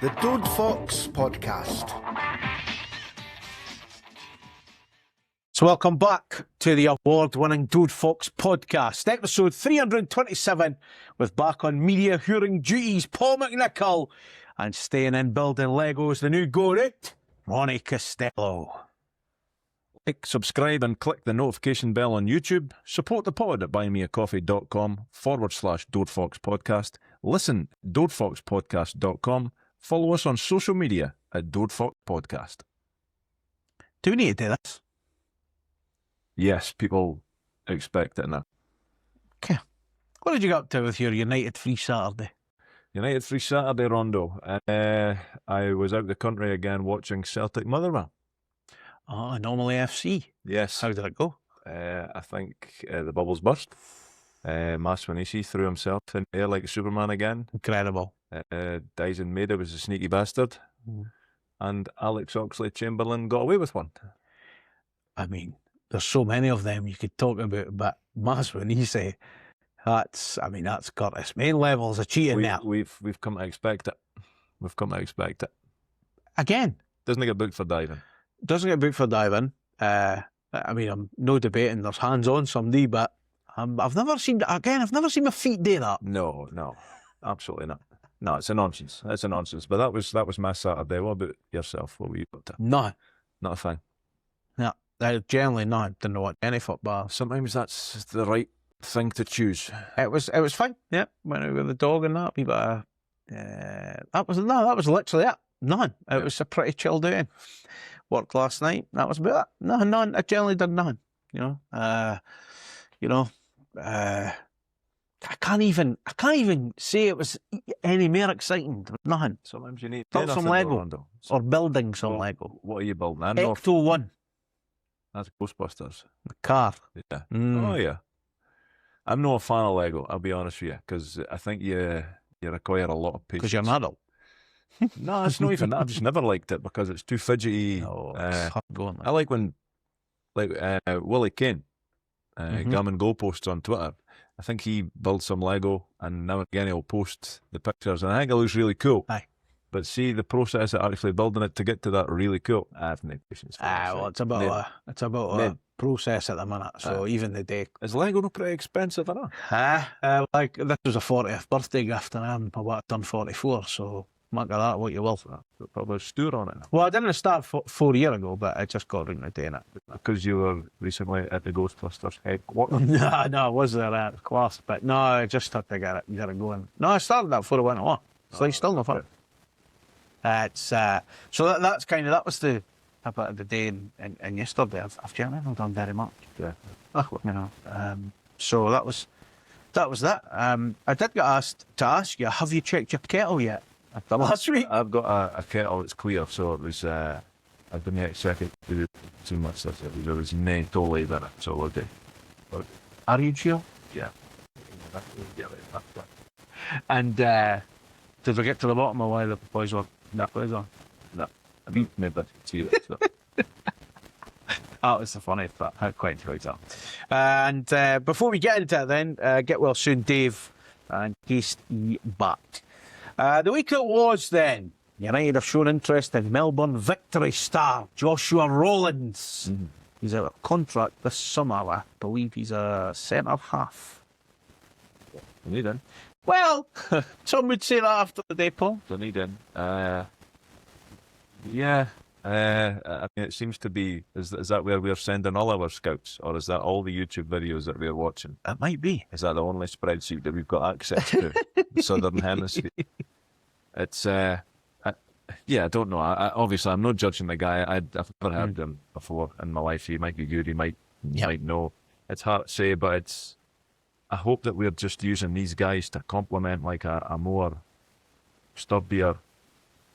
The Dode Fox Podcast. So welcome back to the award-winning Dode Fox Podcast, episode 327, with back on media hooring duties Paul McNichol and staying in building Legos, the new go-route, Ronnie Costello. Like, subscribe and click the notification bell on YouTube. Support the pod at buymeacoffee.com/Dode Fox Podcast. Listen, dodefoxpodcast.com. Follow us on social media at Dode Fox Podcast. Do we need to do this? Yes, people expect it now. Okay. What did you get up to with your United Free Saturday? United Free Saturday, Rondo. I was out the country again watching Celtic Motherwell. Oh, Anomaly FC. Yes. How did it go? I think the bubbles burst. Maswanisi threw himself in the air like a Superman again. Incredible. Dyson Maida was a sneaky bastard. And Alex Oxlade-Chamberlain got away with one. I mean, there's so many of them you could talk about, but Maswanisi, that's Curtis Main levels of cheating there. We've come to expect it. We've come to expect it. Again. Doesn't get booked for diving. Doesn't get booked for diving. I mean, I'm no debating there's hands on somebody, but I've never seen my feet do that. No, absolutely not. No, it's a nonsense. It's a nonsense. But that was my Saturday. What about yourself? What were you up to? No. Not a thing. No, generally not. Didn't watch any football. Sometimes that's the right thing to choose. It was fine. Yeah, went out with the dog and that. But that was literally it. None. It was a pretty chill day. Worked last night. That was about it. None. I generally did none. I can't even say it was any more exciting. Nothing. Sometimes you need build some Lego or building some Lego. What are you building? Ecto 1. That's Ghostbusters. The car. Yeah. Oh yeah. I'm not a fan of Lego. I'll be honest with you, because I think you require a lot of patience. Because you're an adult. No, it's not even that. I've just never liked it because it's too fidgety. It's hard going. I like when, Willie Kane, Gammon Goalposts on Twitter. I think he builds some Lego, and now and again he'll post the pictures, and I think it looks really cool. Aye. But see, the process of actually building it to get to that really cool, I have no patience for that. Well, it's about a process at the minute. So even the day. Is Lego not pretty expensive enough? Like this was a 40th birthday gift, and I'm about done 44. So mark of that what you will. Probably a stir on it. Well, I didn't start 4 years ago, but I just got around to doing it. Because you were recently at the Ghostbusters headquarters? No, I was there at class, but no, I just had to get it going. No, I started that before I went on. It's like still no fun. So that was the bit of the day and yesterday. I've generally not done very much. Yeah. So that was that. I did get asked to ask you, have you checked your kettle yet? After last week? I've got a kettle that's clear, so it was, I didn't expect it to do too much. There was no totally in it, so we're good. Are you sure? Yeah. And did we get to the bottom of why the boys were No. on? No. I mean, maybe I could see it. So. That was the funny part. I quite enjoyed that. And before we get into it then, get well soon, Dave, and Tasty back. The week it was then, United have shown interest in Melbourne Victory star Joshua Rollins. He's out of contract this summer. I believe he's a centre-half. Don't need in. Well, some would say that after the day, Paul. Don't need in. Yeah. I mean, it seems to be, is that where we're sending all our scouts, or is that all the YouTube videos that we're watching? It might be. Is that the only spreadsheet that we've got access to? The Southern Hemisphere. It's, I don't know. Obviously, I'm not judging the guy. I've never heard him before in my life. He might be good, he might know. It's hard to say, but I hope that we're just using these guys to complement like a more sturdier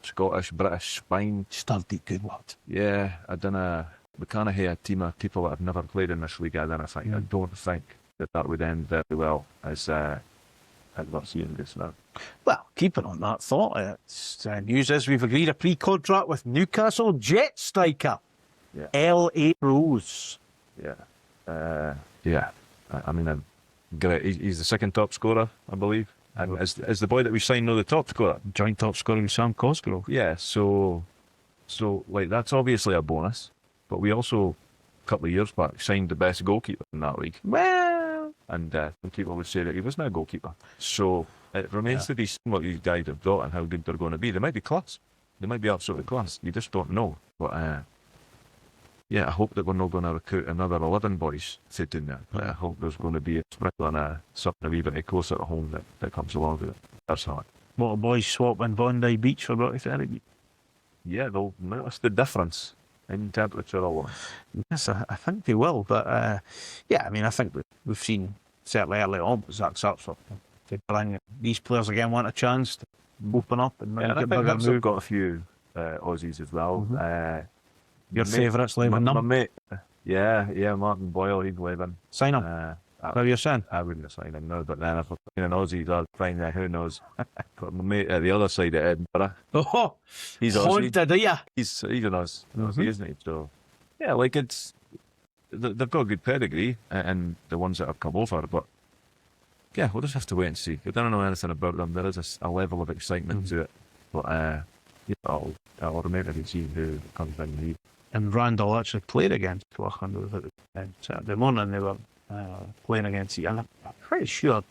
Scottish, British spine. Sturdy, good word. Yeah, I don't know. We can't have a team of people that have never played in this league. I don't think that would end very well as we're seeing this now. Well, keeping on that thought, it's news is we've agreed a pre-contract with Newcastle Jet striker, L.A. Rose. Yeah. I mean, great. He's the second top scorer, I believe. And is the boy that we signed know the top scorer? Joint top scorer with Sam Cosgrove. Yeah, so like that's obviously a bonus. But we also, a couple of years back, signed the best goalkeeper in that league. Well, And some people would say that he wasn't a goalkeeper. So it remains to be seen what these guys have got and how good they're going to be. They might be class. They might be absolutely class. You just don't know. But yeah, I hope that we're not going to recruit another 11 boys to do that. But I hope there's going to be a sprinkle and something a wee bit closer to home that comes along with it. That's hard. what a boys swap in Bondi Beach for Rocky Ferry. Yeah, they'll notice the difference in temperature alone. Yes, I think they will. But yeah, I mean, I think we've seen certainly early on Zach Sarpsworth to bring these players again want a chance to open up and Yeah, and I get think bigger Hibs move. have got a few Aussies as well. Your Mate- favourites leaving my them. mate, yeah, Martin Boyle, he's leaving. Sign him. How you're saying? I wouldn't have signed him, no, but then if I'm an Aussie, I'd find out who knows. But my mate at the other side of Edinburgh, Oh, he's Aussie. haunted, are you? He's an Aussie, isn't he? So, yeah, like they've got good pedigree, and the ones that have come over, but yeah, we'll just have to wait and see. I don't know anything about them. There is a level of excitement to it, but yeah, I'll remain to be seen who comes in here. And Randall actually played against Wallace Saturday morning. They were playing against each other. I'm pretty sure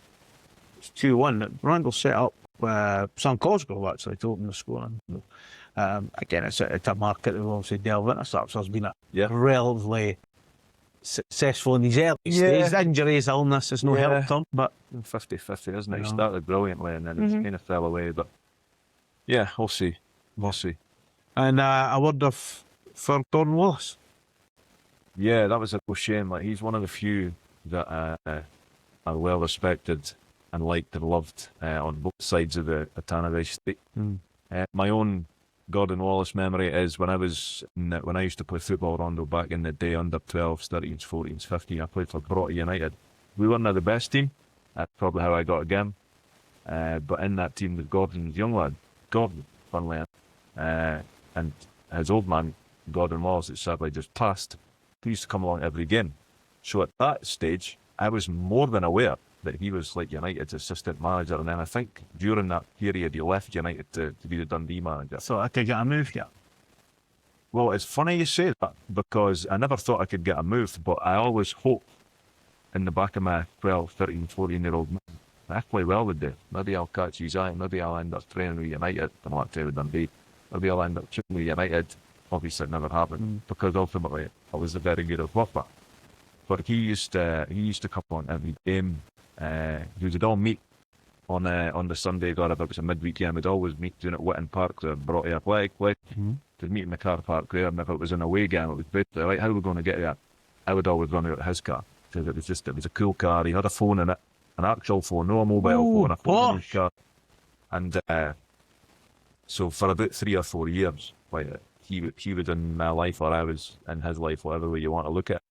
it's 2-1 that Randall set up Sam Cosgrove actually to open the scoring. Again, it's a market that we'll obviously delve into. Sarpsworth's been relatively successful in his early stages. Injuries, illness has no helped him. But 50-50, isn't it? He started brilliantly and then he kind of fell away. But yeah, we'll see. We'll see. And a word for Gordon Wallace. Yeah, that was a shame. Like, he's one of the few that are well respected and liked and loved on both sides of the Tannadice Test. My own Gordon Wallace memory is when I used to play football, Rondo, back in the day, under 12s, 13s, 14s, 15s. I played for Broughty United. We weren't the best team. That's probably how I got a game. But in that team was Gordon's young lad, Gordon, funnily enough, and his old man, Gordon Wallace, that sadly just passed. He used to come along every game. So at that stage, I was more than aware that he was like United's assistant manager, and then I think during that period he left United to be the Dundee manager. So I could get a move here. Well, it's funny you say that, because I never thought I could get a move, but I always hope in the back of my 12, 13, 14-year-old mind, I play well with Dave. Maybe I'll catch his eye, maybe I'll end up training with United, and I'll play with Dundee. Maybe I'll end up training with United. Obviously it never happened, because ultimately I was a very good at worker. But he used to come on every game. We would all meet on the Sunday, or if it was a midweek game, we'd always meet down at Whitton Park, the Broughty Athletic. We'd meet in the car park there, and if it was an away game, it was basically like, how are we going to get there? I would always run out of his car, because it was a cool car. He had a phone in it, an actual phone, no a mobile phone, a phone in his car. And so for about 3 or 4 years, like, he was in my life, or I was in his life, whatever way you want to look at it.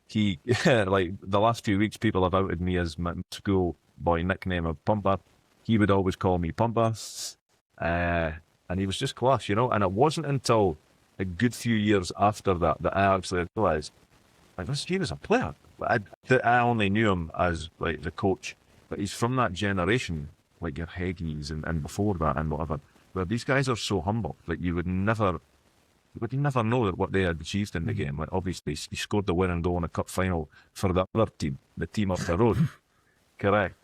He, like, the last few weeks, people have outed me as my school boy nickname of Pumper. He would always call me Pumper. And he was just class, you know. And it wasn't until a good few years after that I actually realised, like, he was a player. I only knew him as, like, the coach, but he's from that generation, like your Heggies and before that and whatever, where these guys are so humble that you would never know that what they had achieved in the game. Like, obviously, he scored the winning goal in a cup final for the other team, the team up the road. Correct.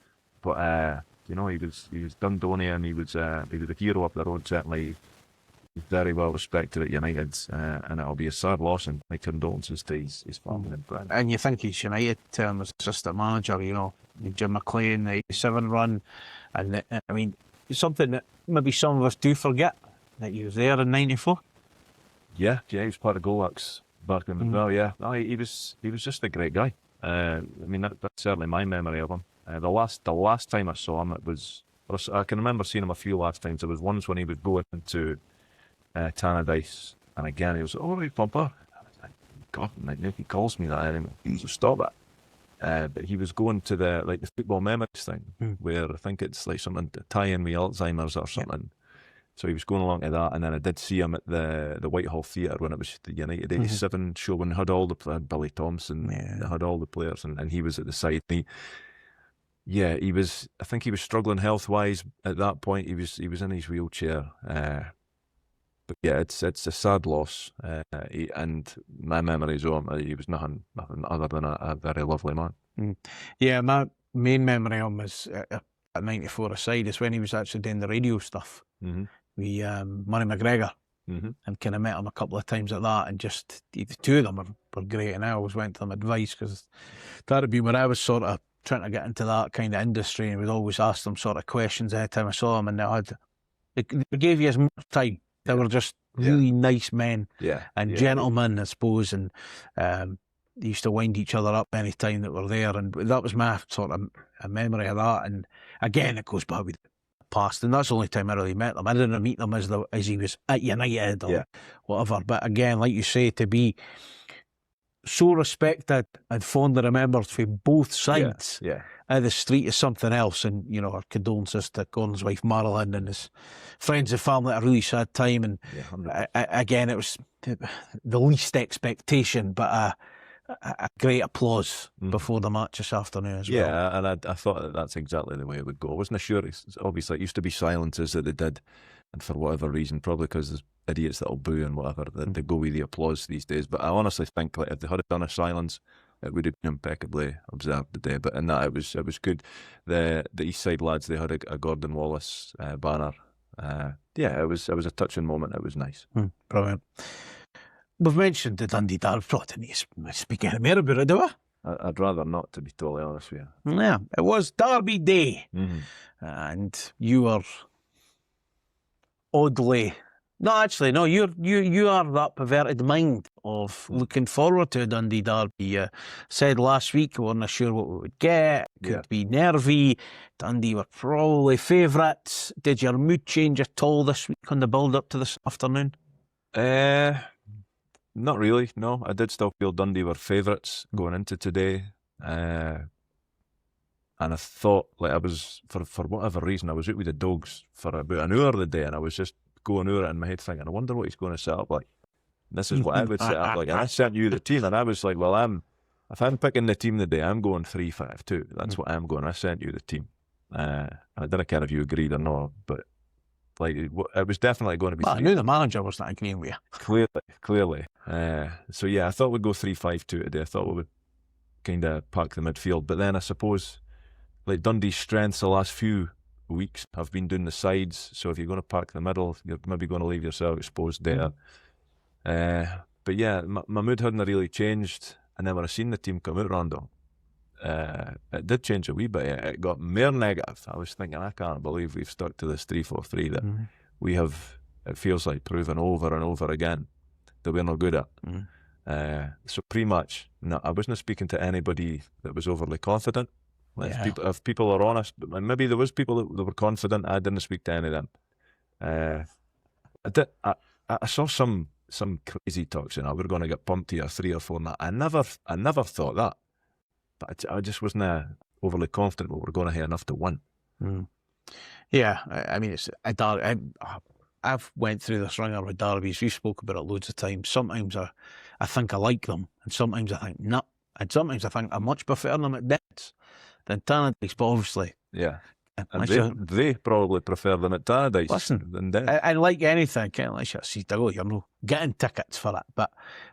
But you know, he was Dundonian. He was a hero up the road. Certainly, he's very well respected at United, and it'll be a sad loss. And my condolences to his family and friends. And you think he's United term as assistant manager, you know, Jim McLean, the 87 run, and I mean, it's something that maybe some of us do forget, that he was there in '94. Yeah, he was part of Golax back then as well. Yeah, no, he was just a great guy. I mean, that's certainly my memory of him. The last time I saw him, I can remember seeing him a few last times. There was once when he was going into Tannadice, and again he was, "Oh, hey, Pumper." I was like, God, if he calls me that anymore, so stop it. But he was going to the football memories thing, where I think it's like something to tie in with Alzheimer's or something. Yeah. So he was going along to that, and then I did see him at the Whitehall Theatre when it was the United 87 show, when had all had Billy Thompson, had all the players, and he was at the side. Yeah, he was. I think he was struggling health-wise at that point. He was in his wheelchair. But yeah, it's a sad loss. And my memories of him, he was nothing other than a very lovely man. Yeah, my main memory of him is at 94 aside is when he was actually doing the radio stuff. Mm-hmm. We Murray McGregor. Mm-hmm. And kind of met him a couple of times at that, and just the two of them were great. And I always went to them advice because that would be when I was sort of trying to get into that kind of industry, and would always ask them sort of questions every time I saw them, and they gave you as much time. They were just really nice men and gentlemen, I suppose, and they used to wind each other up any time that were there, and that was my sort of a memory of that. And again, it goes back with past, and that's the only time I really met them. I didn't meet them as he was at United or whatever. But again, like you say, to be so respected and fondly remembered from both sides of the street is something else. And you know, our condolences to Gordon's wife Marilyn and his friends and family at a really sad time. And again, it was the least expectation, but a great applause before the match this afternoon as well. Yeah, and I thought that's exactly the way it would go. I wasn't sure. Obviously, it used to be silences that they did, and for whatever reason, probably because there's idiots that'll boo and whatever, that they go with the applause these days. But I honestly think like if they had done a silence, it would have been impeccably observed today. But in that, it was good. The East Side lads, they had a Gordon Wallace banner. It was a touching moment. It was nice. Brilliant. We've mentioned the Dundee Derby. Probably didn't need to speak any more about it, do we? I'd rather not, to be totally honest with you. Yeah, it was Derby Day, and you were oddly. No, actually, no. You are that perverted mind of looking forward to a Dundee Derby. You said last week we weren't sure what we would get. It could be nervy. Dundee were probably favourites. Did your mood change at all this week on the build up to this afternoon? Not really, no. I did still feel Dundee were favourites going into today. And I thought, like, I was, for whatever reason, I was out with the dogs for about an hour of the day, and I was just going over it in my head thinking, I wonder what he's going to set up like. And this is what I would set up like. And I sent you the team, and I was like, well, if I'm picking the team today, I'm going 3-5-2. That's what I'm going. I sent you the team. I didn't care if you agreed or not, but like it was definitely going to be. Well, I knew the manager was not agreeing with you. Clearly. So yeah, I thought we'd go 3-5-2 today. I thought we would kind of pack the midfield, but then I suppose like Dundee's strengths the last few weeks have been doing the sides. So if you're going to pack the middle, you're maybe going to leave yourself exposed there. But yeah, my mood hadn't really changed, and then when I seen the team come out, Randall, it did change a wee bit. It got more negative. I was thinking, I can't believe we've stuck to this 3-4-3 that we have, it feels like, proven over and over again that we're not good at. So pretty much, no, I wasn't speaking to anybody that was overly confident. Like if people are honest, maybe there was people that were confident. I didn't speak to any of them. I saw some crazy talk saying, we're going to get pumped here 3 or 4. I never thought that. But I just wasn't overly confident that we're going to have enough to win. Yeah, I mean, it's a derby. I've went through this ringer with derbies. We've spoke about it loads of times. Sometimes I think I like them, and sometimes I think no, and sometimes I think I much prefer them at Dents than Tannadice. But obviously, and they probably prefer them at Tannadice than Dents. And like anything, unless you see to go, you're not getting tickets for it. But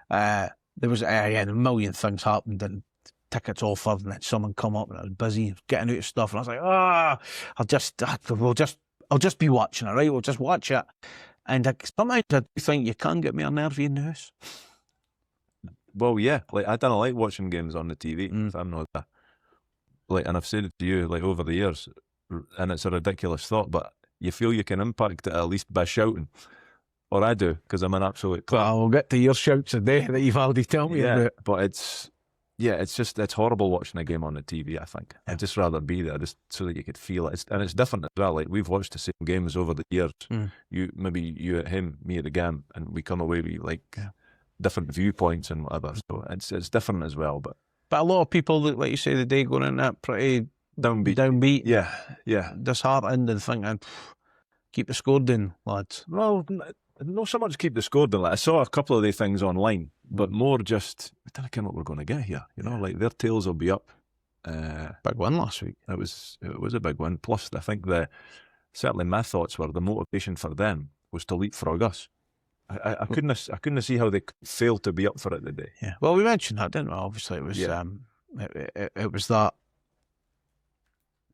there was a million things happened and tickets offered, and then someone come up and I was busy getting out of stuff, and I was like, I'll just be watching it, right? We'll just watch it. And sometimes I do think you can get me nervy in the house. Well, yeah, like I don't like watching games on the TV. If I'm not that, like, and I've said it to you like over the years, and it's a ridiculous thought, but you feel you can impact it at least by shouting. Or I do, because I'm an absolute clown. Well, we'll get to your shouts today that you've already told me about. But it's horrible watching a game on the TV, I think. I'd just rather be there just so that you could feel it. And it's different as well. Like, we've watched the same games over the years. You at him, me at the game, and we come away with like different viewpoints and whatever. So it's different as well. But a lot of people, like you say, the day going in that pretty downbeat. Yeah. Disheartened and thinking, keep the score down, lads. Well, not so much keep the score down. Like, I saw a couple of the things online, but more just, we don't know what we're going to get here. You know, like their tails will be up Big win last week. It was a big win. Plus, I think certainly my thoughts were the motivation for them was to leapfrog us. I couldn't see how they could fail to be up for it today. Yeah. Well, we mentioned that, didn't we? Obviously, it was it was that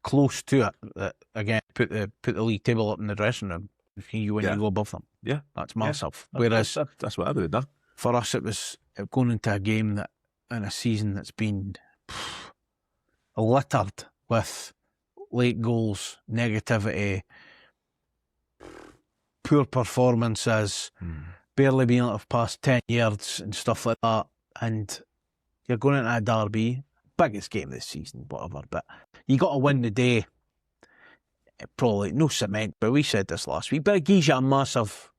close to it that again put the league table up in the dressing room. You when you go above them, that's massive. Yeah. Whereas that's what I would have done. For us, it was going into a game that in a season that's been littered with late goals, negativity, poor performances, barely being able to pass 10 yards and stuff like that. And you're going into a derby, biggest game this season, whatever, but you got to win the day. Probably no cement, but we said this last week, but it gives you a massive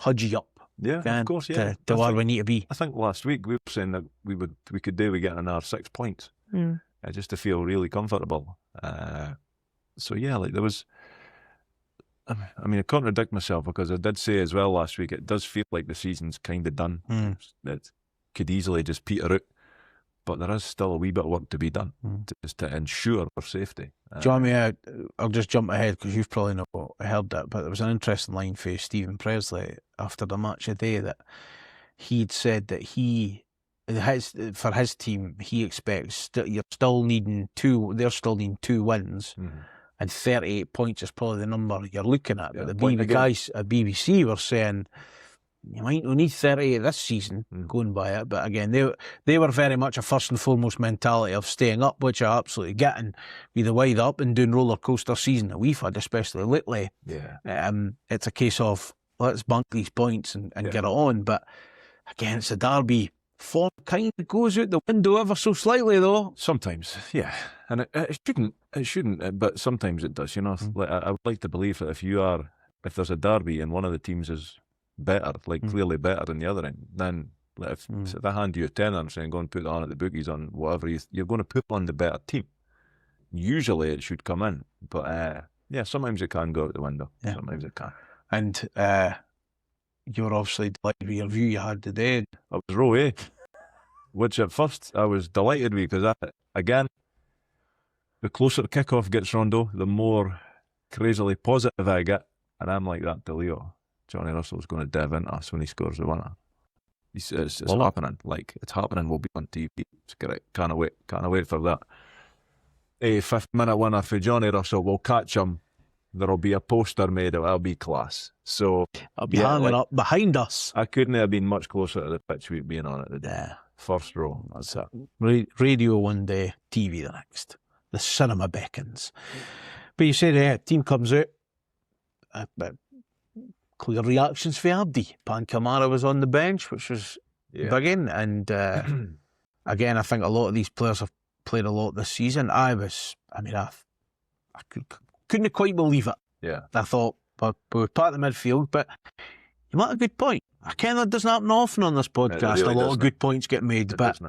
hudgy up. Yeah, of course, yeah. To where we need to be. I think last week we were saying that we could do with getting our 6 points, just to feel really comfortable. So yeah, like there was. I mean, I contradict myself because I did say as well last week. It does feel like the season's kind of done. It could easily just peter out, but there is still a wee bit of work to be done just to ensure our safety. Do you want me? I'll just jump ahead because you've probably not heard that, but there was an interesting line for Stephen Presley after the match today that he'd said that for his team he expects you're still needing they're still needing 2 wins. And 38 points is probably the number you're looking at. But the guys at BBC were saying you might not need 38 this season, going by it. But again, they were very much a first and foremost mentality of staying up, which I absolutely get. And with the way the up and down roller coaster season that we've had, especially lately, it's a case of let's bank these points and get it on. But again, it's a derby. Form kind of goes out the window ever so slightly, though. Sometimes, yeah, and it shouldn't, but sometimes it does. You know, like I would like to believe that if there's a derby and one of the teams is better, like clearly better than the other end, then like if I hand you a tenner and say go and put it on at the bookies on whatever you're going to put on the better team. Usually it should come in, but sometimes it can go out the window. Yeah. Sometimes it can. And you were obviously delighted with your view you had today. I was row A, which at first I was delighted with because, again, the closer the kickoff gets, Rondo, the more crazily positive I get. And I'm like that to Leo. Johnny Russell's going to dive into us when he scores the winner. It's happening. Like, it's happening. We'll be on TV. It's great. Can't wait for that. A 5-minute winner for Johnny Russell. We'll catch him. There'll be a poster made. It'll be class. So I'll be hanging up behind us. I couldn't have been much closer to the pitch we'd been on it today. Yeah. First row. That's it. Radio one day, TV the next. The cinema beckons. But you said, team comes out. Clear reactions for Abdi. Pan Kamara was on the bench, which was big in. And again, I think a lot of these players have played a lot this season. I couldn't quite believe it. Yeah. I thought, but we're part of the midfield, but you make a good point. That doesn't happen often on this podcast. Really a lot of good points get made, but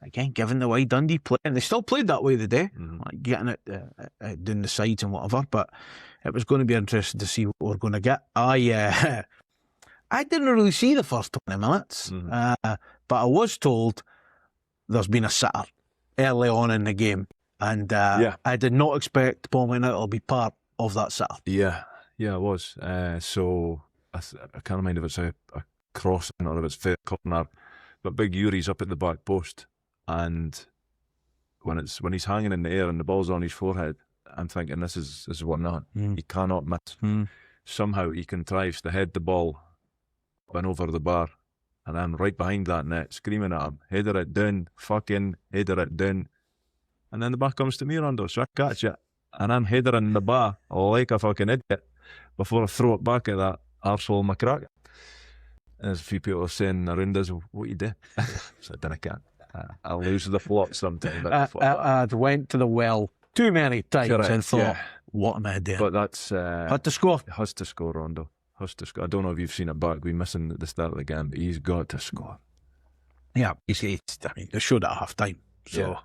again, given the way Dundee play, and they still played that way today, like getting it down the sides and whatever, but it was going to be interesting to see what we're going to get. I didn't really see the first 20 minutes, but I was told there's been a sitter early on in the game. And I did not expect Paul McNichol to be part of that setup. Yeah, it was. So I can't remember if it's a cross or if it's fair corner, but Big Yuri's up at the back post, and when he's hanging in the air and the ball's on his forehead, I'm thinking this is 1-0. He cannot miss. Somehow he contrives to head the ball up and over the bar, and I'm right behind that net, screaming at him, header it down, fucking header it down. And then the bar comes to me, Rondo, so I catch it. And I'm headering the bar like a fucking idiot before I throw it back at that arsehole McCracken. And there's a few people saying around us, what you do? So I can't. I lose the plot sometimes. I went to the well too many times and thought, what am I doing? But that's... had to score. Has to score, Rondo. Has to score. I don't know if you've seen it back. We missing at the start of the game, but he's got to score. Yeah, they showed it at half time. So...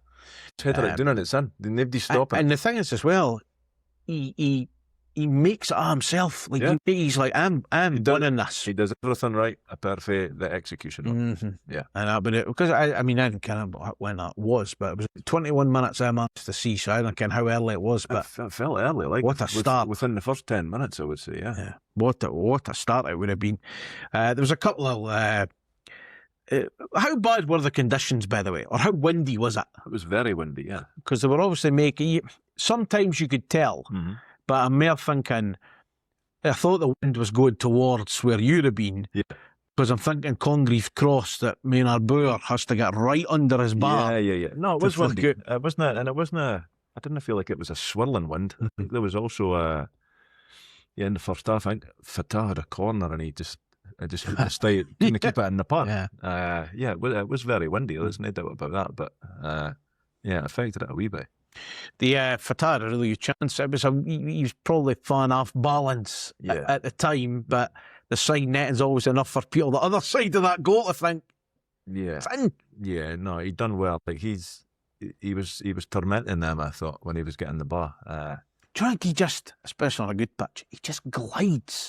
Header it down and it's in. Nobody stopping. And the thing is as well, he he makes it himself. Like he's like, I'm winning this. He does everything right, apart from the execution. Yeah, and because I mean, I don't care when that was, but it was 21 minutes I managed to see, so I don't care how early it was, but it felt early. Like what a start within the first 10 minutes, I would say. Yeah. What a start it would have been. There was a couple of. How bad were the conditions, by the way, or how windy was it? It was very windy, yeah. Because they were obviously making. Sometimes you could tell, but I'm more thinking. I thought the wind was going towards where you'd have been. Yeah. Because I'm thinking Congreve Cross that Maynard Brewer has to get right under his bar. Yeah. No, it was windy. It wasn't, and it wasn't I didn't feel like it was a swirling wind. There was also in the first half, I think Fatah had a corner and he just couldn't keep it in the park. It was very windy. There's no doubt about that. But it affected it a wee bit. The Fatah had a really good chance. It was he was probably flying off balance at the time, but the side net is always enough for people the other side of that goal to think. Yeah, it's in. Yeah, no, he done well. Like he was tormenting them. I thought when he was getting the bar. Do you think he just, especially on a good pitch, he just glides?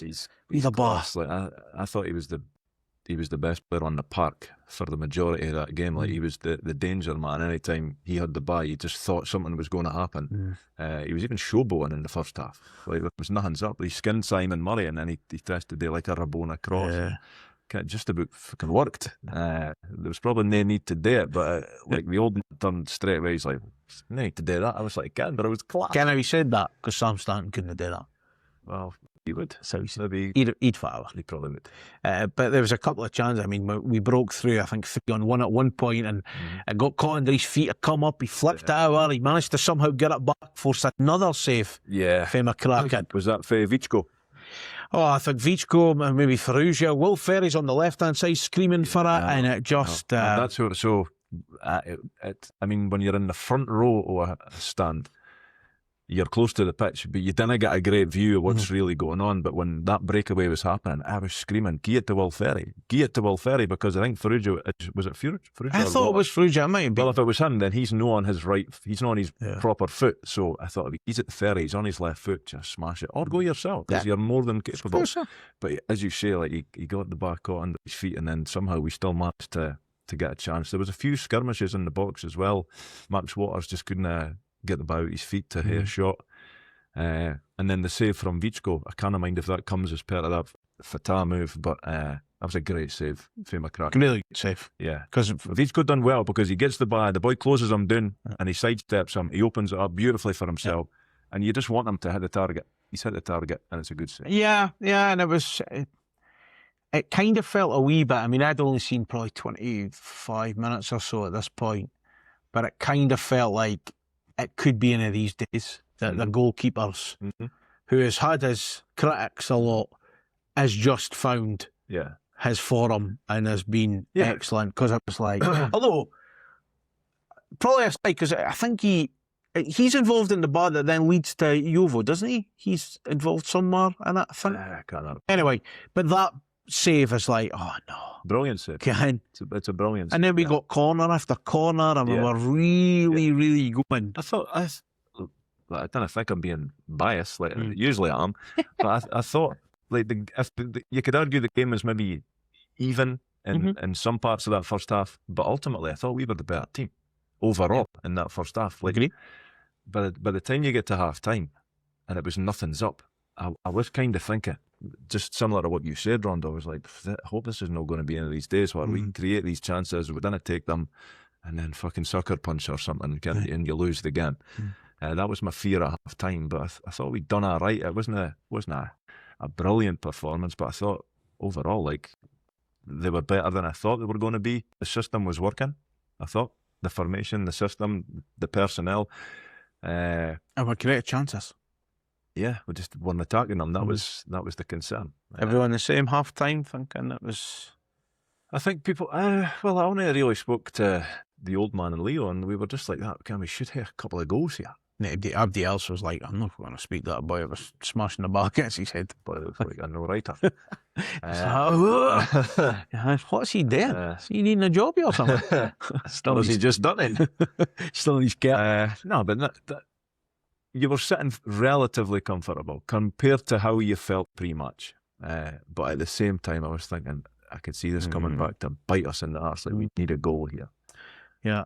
He's a bar. Like I thought he was the best player on the park for the majority of that game. Like he was the danger man. Anytime he had the ball, you just thought something was going to happen. He was even showboating in the first half. Like there was nothing's up. He skinned Simon Murray and then he tries to do like a Rabona cross. Yeah. Just about fucking worked. There was probably no need to do it, but like the old man turned straight away. He's like, no need to do that. I was like, but it was class. Can he said that because Sam Stanton couldn't do that? Well, he would. So he said, maybe he'd fire. He probably would. But there was a couple of chances. I mean, we broke through, I think, 3-on-1 at one point, and it got caught under his feet to come up. He flipped it over. He managed to somehow get it back, force another save. Yeah. For McCracken. Was that for Vichko? Oh, I think Vichko, maybe Ferrugia. Will Ferry's on the left-hand side screaming for it, and it just... that's what... So, I mean, when you're in the front row of a stand, you're close to the pitch, but you didn't get a great view of what's really going on. But when that breakaway was happening, I was screaming, "Give it to Will Ferry! Give it to Will Ferry!" Because I think Ferrugia, was it Ferrugia? I thought it was Ferrugia. It might have been. Well, if it was him, then he's not on his right. He's not on his proper foot. So I thought, if he's at the Ferry, he's on his left foot. Just smash it, or go yourself, because you're more than capable. But as you say, like he got the ball caught under his feet, and then somehow we still managed to get a chance. There was a few skirmishes in the box as well. Max Waters just couldn't get the ball out his feet to hit a shot. And then the save from Vichko, I can't mind if that comes as part of that Fatah move, but that was a great save for McCracken. Really good save. Yeah, because Vichko done well because he gets the boy closes him down and he sidesteps him, he opens it up beautifully for himself, and you just want him to hit the target. He's hit the target and it's a good save. Yeah, and it kind of felt a wee bit, I mean, I'd only seen probably 25 minutes or so at this point, but it kind of felt like it could be one of these days that the goalkeepers, who has had his critics a lot, has just found his form and has been excellent. Because I was like, although probably aside, because I think he's involved in the bar that then leads to Yovo, doesn't he? He's involved somewhere in that. I can't remember. Anyway, but that save is like, oh no, brilliant save. It's a brilliant save. And then we got corner after corner, and we were really going. I don't think I'm being biased, like usually I am, but I thought like you could argue the game was maybe even in some parts of that first half, but ultimately I thought we were the better team overall in that first half. Like, agree. But by the time you get to half time and it was nothing's up, I was kind of thinking, just similar to what you said, Rondo, I was like, I hope this is not going to be one of these days where we create these chances, we didn't take them, and then fucking sucker punch or something, and you lose the game. That was my fear at half time, but I thought we'd done all right. It wasn't a brilliant performance, but I thought overall, like, they were better than I thought they were going to be. The system was working, I thought. The formation, the system, the personnel. And we created chances. Yeah, we just weren't attacking them. That was the concern. Everyone the same half time thinking it was. I think people. I only really spoke to the old man and Leo, and we were just like that. We should hit a couple of goals here. Everybody else was like, I'm not going to speak that boy. I was smashing the ball against his head. But it was like a no writer. What's he doing? Is he needing a job or something? Still, has he just done it? Still in his cap. No, but you were sitting relatively comfortable compared to how you felt pre-match. But at the same time, I was thinking, I could see this coming back to bite us in the arse. Like, we need a goal here. Yeah.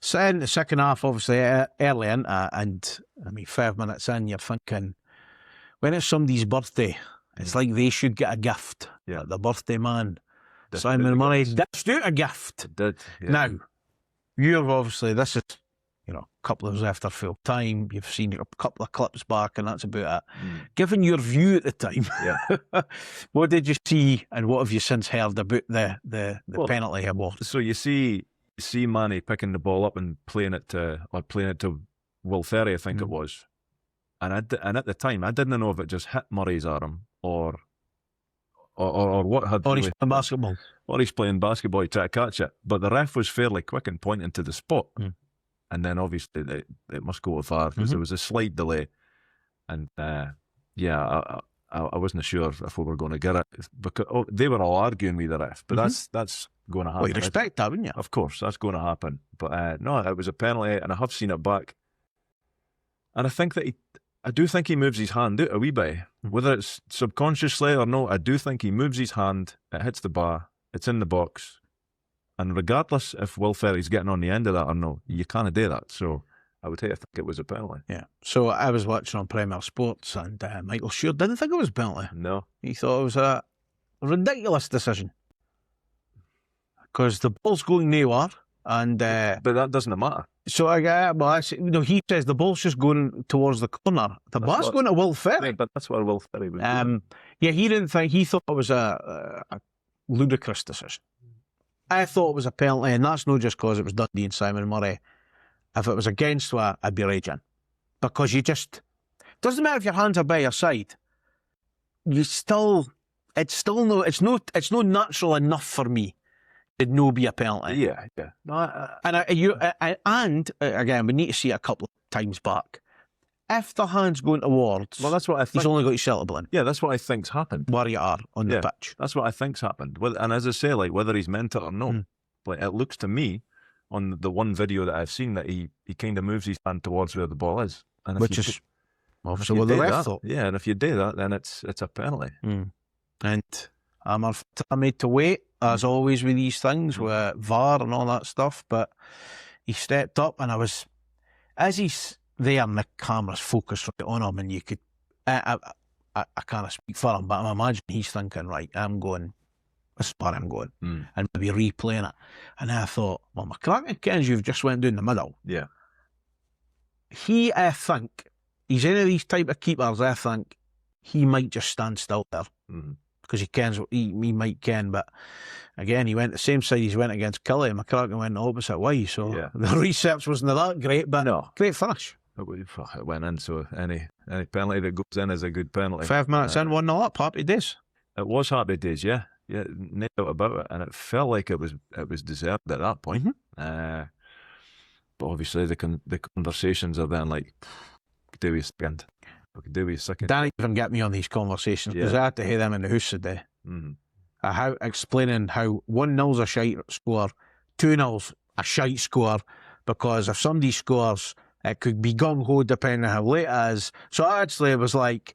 So in the second half, obviously, early in, and I mean, 5 minutes in, you're thinking, when it's somebody's birthday, it's like they should get a gift. Yeah. Like the birthday man, Dished Simon out Murray, the dished out a gift. It did. Yeah. Now, you've obviously, this is, a couple of hours after full time, you've seen a couple of clips back, and that's about it. Given your view at the time, what did you see, and what have you since heard about the penalty award? So you see Manny picking the ball up and playing it to Will Ferry, I think it was. And at the time, I didn't know if it just hit Murray's arm or what had. Or he's playing basketball. Or he's playing basketball, he tried to catch it. But the ref was fairly quick in pointing to the spot. And then obviously it must go to VAR because there was a slight delay. And I wasn't sure if we were going to get it. Because they were all arguing with the ref. But that's going to happen. Well, you'd expect that, wouldn't you? Of course, that's going to happen. But no, it was a penalty, and I have seen it back. And I think that I do think he moves his hand out a wee bit. Whether it's subconsciously or no, I do think he moves his hand, it hits the bar, it's in the box. And regardless if Will Ferry's getting on the end of that or no, you can't do that. So I would think it was a penalty. Yeah. So I was watching on Premier Sports, and Michael Sheard didn't think it was a penalty. No. He thought it was a ridiculous decision. Because the ball's going nowhere, and but that doesn't matter. So he says the ball's just going towards the corner. The ball's going to Will Ferry. But that's where Will Ferry was going. Yeah, he thought it was a ludicrous decision. I thought it was a penalty, and that's not just because it was Dundee and Simon Murray. If it was against that, I'd be raging. Because doesn't matter if your hands are by your side, it's no natural enough for me. It'd no be a penalty. Yeah. No, and again, we need to see it a couple of times back. If the hand's going towards, well, that's what I think. He's only got his shelter in. Yeah, that's what I think's happened. Where you are on the pitch. That's what I think's happened. And as I say, like whether he's meant it or not, like it looks to me on the one video that I've seen that he kind of moves his hand towards where the ball is, and which is obviously what the ref thought. Yeah, and if you do that, then it's a penalty. And I'm made to wait, as always with these things, with VAR and all that stuff. But he stepped up, and as he's there and the camera's focused right on him, and you could, I can't speak for him, but I imagine he's thinking, right, this is where I'm going, and maybe replaying it. And I thought, well, McCracken Kens, you've just went down the middle. Yeah. I think, he's any of these type of keepers, I think he might just stand still there. Because he might ken, but again, he went the same side he went against Kelly, and McCracken went the opposite way, so the research wasn't that great, but no, great finish. It went in, so any penalty that goes in is a good penalty. 5 minutes in, 1-0 up, happy days. It was happy days, yeah, no doubt about it, and it felt like it was deserved at that point. But obviously the conversations are then like, do we second? Danny even get me on these conversations because I had to hear them in the house today. How explaining how 1-0's a shite score, 2-0's a shite score, because if somebody scores, it could be gung-ho depending on how late it is. So actually it was like,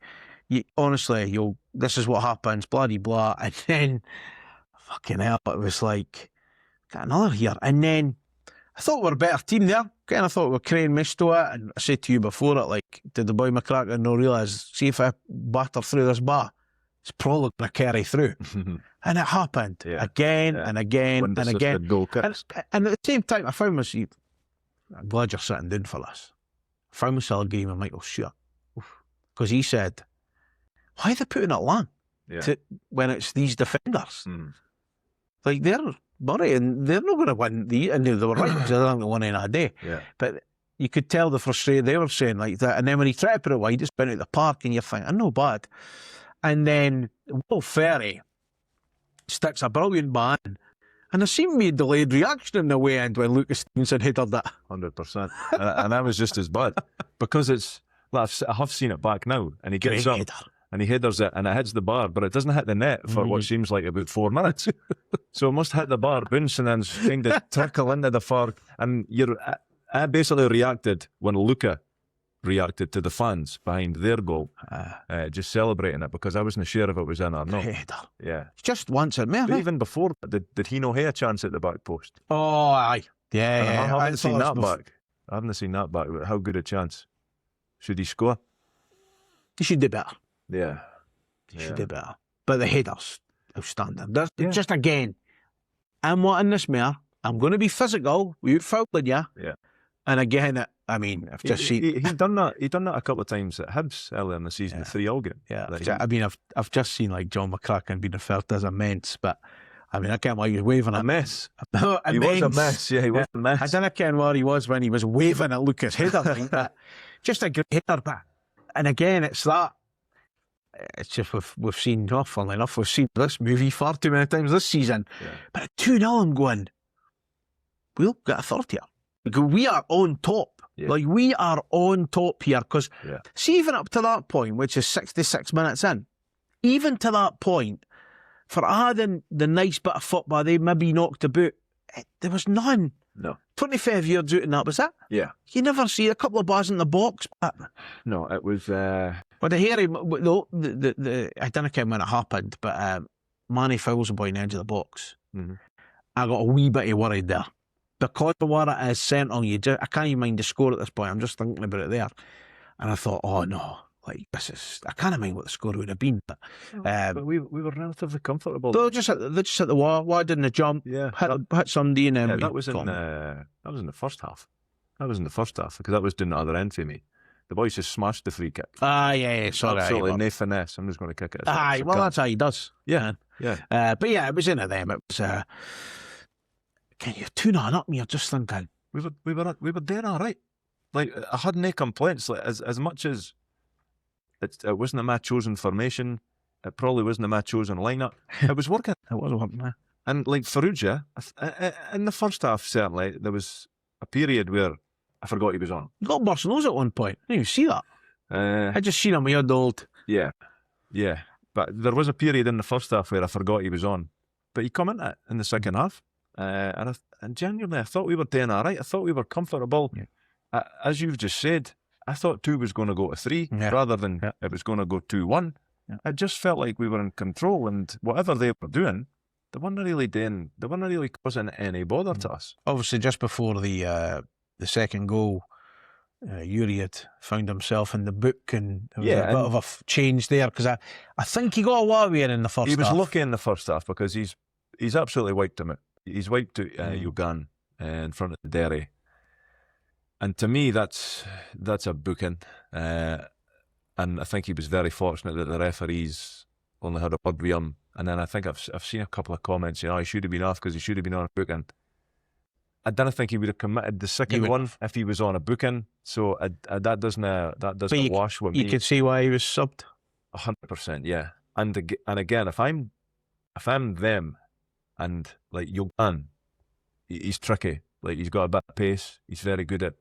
this is what happens, bloody blah. And then, fucking hell, it was like, got another here. And then, I thought we were a better team there. I thought we were Crane missed to it. And I said to you before it, like, did the boy McCracken not realise, see if I batter through this bar, it's probably going to carry through. And it happened again and again and again. And at the same time, I found myself, I'm glad you're sitting down for this. I found myself agreeing with Michael Stewart. Because he said, why are they putting it long when it's these defenders? Like, they're Bury, and they're not going to win and they were right because they're not going to win in a day. But you could tell the frustration they were saying like that. And then when he tried to put it wide, he just went out the park, and you're thinking, no bad. And then Will Ferry sticks a brilliant ball in, and there seemed to be a delayed reaction in the way end when Lucas Stevenson headed that. 100%. And that was just as bad because I have seen it back now, and he gets up. And he headers it, and it hits the bar, but it doesn't hit the net for what seems like about 4 minutes. So it must hit the bar, bounce, and then kind of trickle into the far. And I basically reacted when Luca reacted to the fans behind their goal, just celebrating it, because I wasn't sure if it was in or not. Header. Yeah. Just once it may. But even before, did he know he had a chance at the back post? Oh, aye. Yeah, And yeah. I haven't seen that back. I haven't seen that back. How good a chance? Should he score? He should do better. Yeah. He should do better. But the header's outstanding. Just again, I'm wanting this mare. I'm going to be physical without fouling you. Yeah. And again, I mean, I've just seen... He's done that. He's done that a couple of times at Hibs earlier in the season, the 3-all game. Yeah. I mean, I've just seen like John McCracken being referred to as immense, but I mean, I can't believe he was waving a mess. He was a mess. Yeah, he was a mess. I don't know where he was when he was waving at Lucas Header. But just a great header. But and again, it's that. It's just we've seen, funnily enough, we've seen this movie far too many times this season. Yeah. But at 2-0, I'm going, we'll get a third here. Because we are on top. Yeah. Like, we are on top here. Because, see, even up to that point, which is 66 minutes in, even to that point, for adding the nice bit of football they maybe knocked about, there was none. No. 25 yards out and that was it. Yeah. You never see a couple of bars in the box. But no, it was... Well, the hairy... I don't know when it happened, but Manny fouls the boy in the edge of the box. Mm-hmm. I got a wee bit worried there. Because of what it is sent on you, I can't even mind the score at this point. I'm just thinking about it there. And I thought, oh no, like this is... I can't mind what the score would have been. But we were relatively comfortable. They just hit the wall. Why didn't they jump? Yeah, hit somebody and then... Yeah, that was in the first half. That was in the first half, because that was doing the other end for me. The boys just smashed the free kick. Yeah, sorry. Absolutely, no finesse. I'm just going to kick it. Well, that's how he does. Yeah. But yeah, it was into them. It was... Can you 2-0 up me? You're just thinking... We were doing all right. Like, I had no complaints. Like, as much as it wasn't my chosen formation, it probably wasn't my chosen lineup. It was working. It was working, man. And like Farrugia, in the first half, certainly, there was a period where I forgot he was on. You got Barcelona's at one point. I didn't even see that. I just seen him weird old. Yeah. But there was a period in the first half where I forgot he was on. But he come into it in the second half. And genuinely, I thought we were doing all right. I thought we were comfortable. Yeah. As you've just said, I thought 2 was going to go to 3 rather than it was going to go 2-1. Yeah. It just felt like we were in control, and whatever they were doing, they weren't really causing any bother to us. Obviously, just before the second goal, Yuri had found himself in the book, and there was a bit of a change there, because I think he got away with it in the first half. He was lucky in the first half, because he's absolutely wiped him out. He's wiped out Ugan in front of the Derry. And to me, that's a booking. And I think he was very fortunate that the referees only had a word with him. And then I think I've seen a couple of comments saying, he should have been off because he should have been on a booking. I don't think he would have committed the second one if he was on a booking. So that doesn't wash with me. You could see why he was subbed. 100%, yeah. And again, if I'm them, and like Yogan, he's tricky. Like, he's got a bit of pace. He's very good at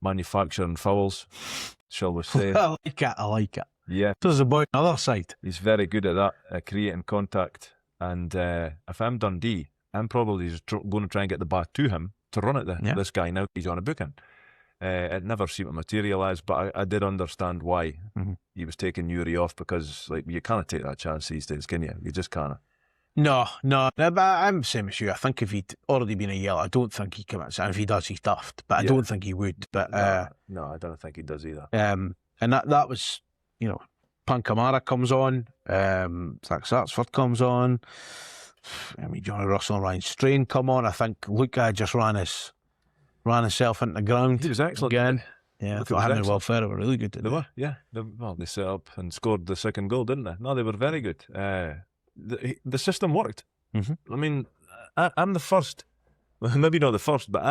manufacturing fouls, shall we say. I like it. Yeah. There's a boy on the other side. He's very good at that, creating contact. And if I'm Dundee, I'm probably just going to try and get the ball to him to run at this guy now he's on a booking. It never seemed to materialise, but I did understand why he was taking Yuri off, because like, you can't take that chance these days, can you? You just can't. No, but I'm the same as you. I think if he'd already been a yellow, I don't think he commits. And if he does, he's daft. But I don't think he would. But no, I don't think he does either. And that was, Pankamara comes on, Zach Satsford comes on. I mean, Johnny Russell and Ryan Strain come on. I think Luca just ran himself into the ground. He was excellent again. Yeah, I thought Henry Welfare were really good. They were, yeah. They set up and scored the second goal, didn't they? No, they were very good. The system worked. I mean, I'm the first, well, maybe not the first, but